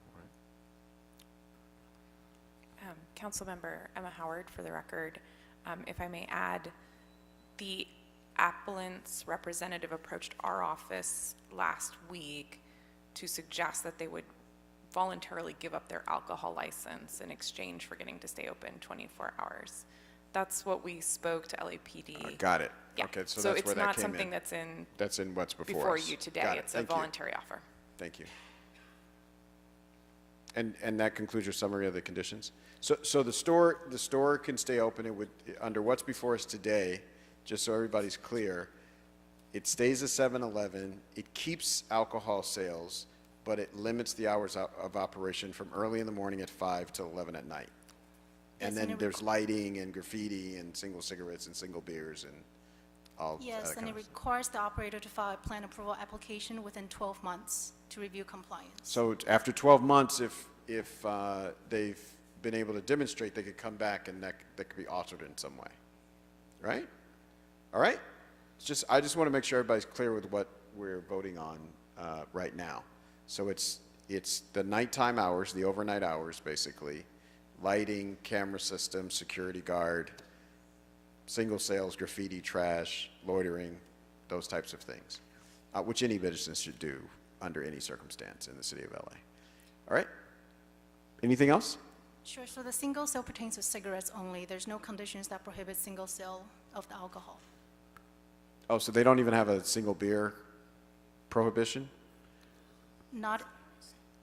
right? Councilmember Emma Howard, for the record, if I may add, the appellant's representative approached our office last week to suggest that they would voluntarily give up their alcohol license in exchange for getting to stay open 24 hours. That's what we spoke to LAPD. Got it. Yeah. Okay, so So that's where it's that not came something in. that's in what's before before us. you today. Got it. It's a Thank you. voluntary offer. Thank you. And that concludes your summary of the conditions? So the store can stay open. It would, under what's before us today, just so everybody's clear, it stays a 7-Eleven. It keeps alcohol sales, but it limits the hours of operation from early in the morning at 5 till 11 at night. And Yes, then there's lighting and graffiti and single cigarettes and single beers and all that Yes, kind and it of stuff. requires the operator to file a plan approval application within 12 months to review compliance. So after 12 months, if they've been able to demonstrate, they could come back and that could be altered in some way, right? All right? I just want to make sure everybody's clear with what we're voting on right now. So it's the nighttime hours, the overnight hours, basically, lighting, camera system, security guard, single sales, graffiti, trash, loitering, those types of things, which any business should do under any circumstance in the city of LA. All right. Anything else? Sure, so the single sale pertains to cigarettes only. There's no conditions that prohibit single sale of the alcohol. Oh, so they don't even have a single beer prohibition? Not,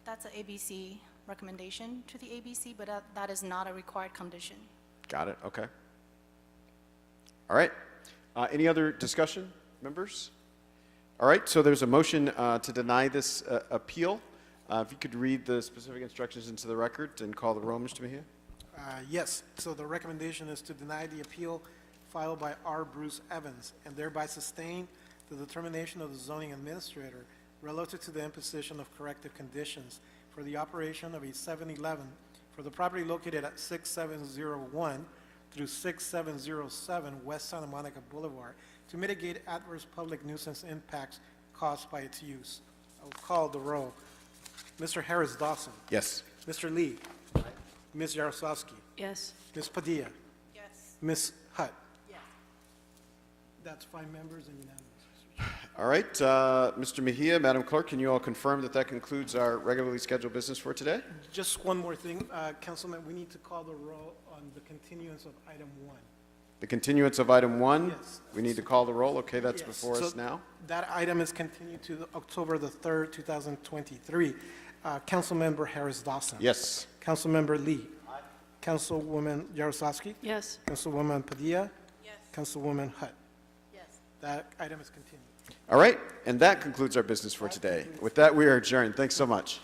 that's an ABC recommendation to the ABC, but that is not a required condition. Got it, okay. All right. Any other discussion, members? All right, so there's a motion to deny this appeal. If you could read the specific instructions into the record and call the roll, Mr. Mejia. Yes, so the recommendation is to deny the appeal filed by R. Bruce Evans and thereby sustain the determination of the zoning administrator relative to the imposition of corrective conditions for the operation of a 7-Eleven for the property located at 6701 through 6707 West Santa Monica Boulevard to mitigate adverse public nuisance impacts caused by its use. I will call the roll. Mr. Harris Dawson. Yes. Mr. Lee. Ms. Yaroslavsky. Yes. Ms. Padilla. Yes. Ms. Hutt. Yes. That's 5 members and unanimous. All right, Mr. Mejia, Madam Clerk, can you all confirm that that concludes our regularly scheduled business for today? Just one more thing, Councilman, we need to call the roll on the continuance of item 1. The continuance of item 1? Yes. We need to call the roll? Okay, that's Yes. before us So now. That item is continued to October the 3rd, 2023. Councilmember Harris Dawson. Yes. Councilmember Lee. Councilwoman Yaroslavsky. Yes. Councilwoman Padilla. Yes. Councilwoman Hutt. Yes. That item is continued. All right, and that concludes our business for today. With that, we are adjourned. Thanks so much.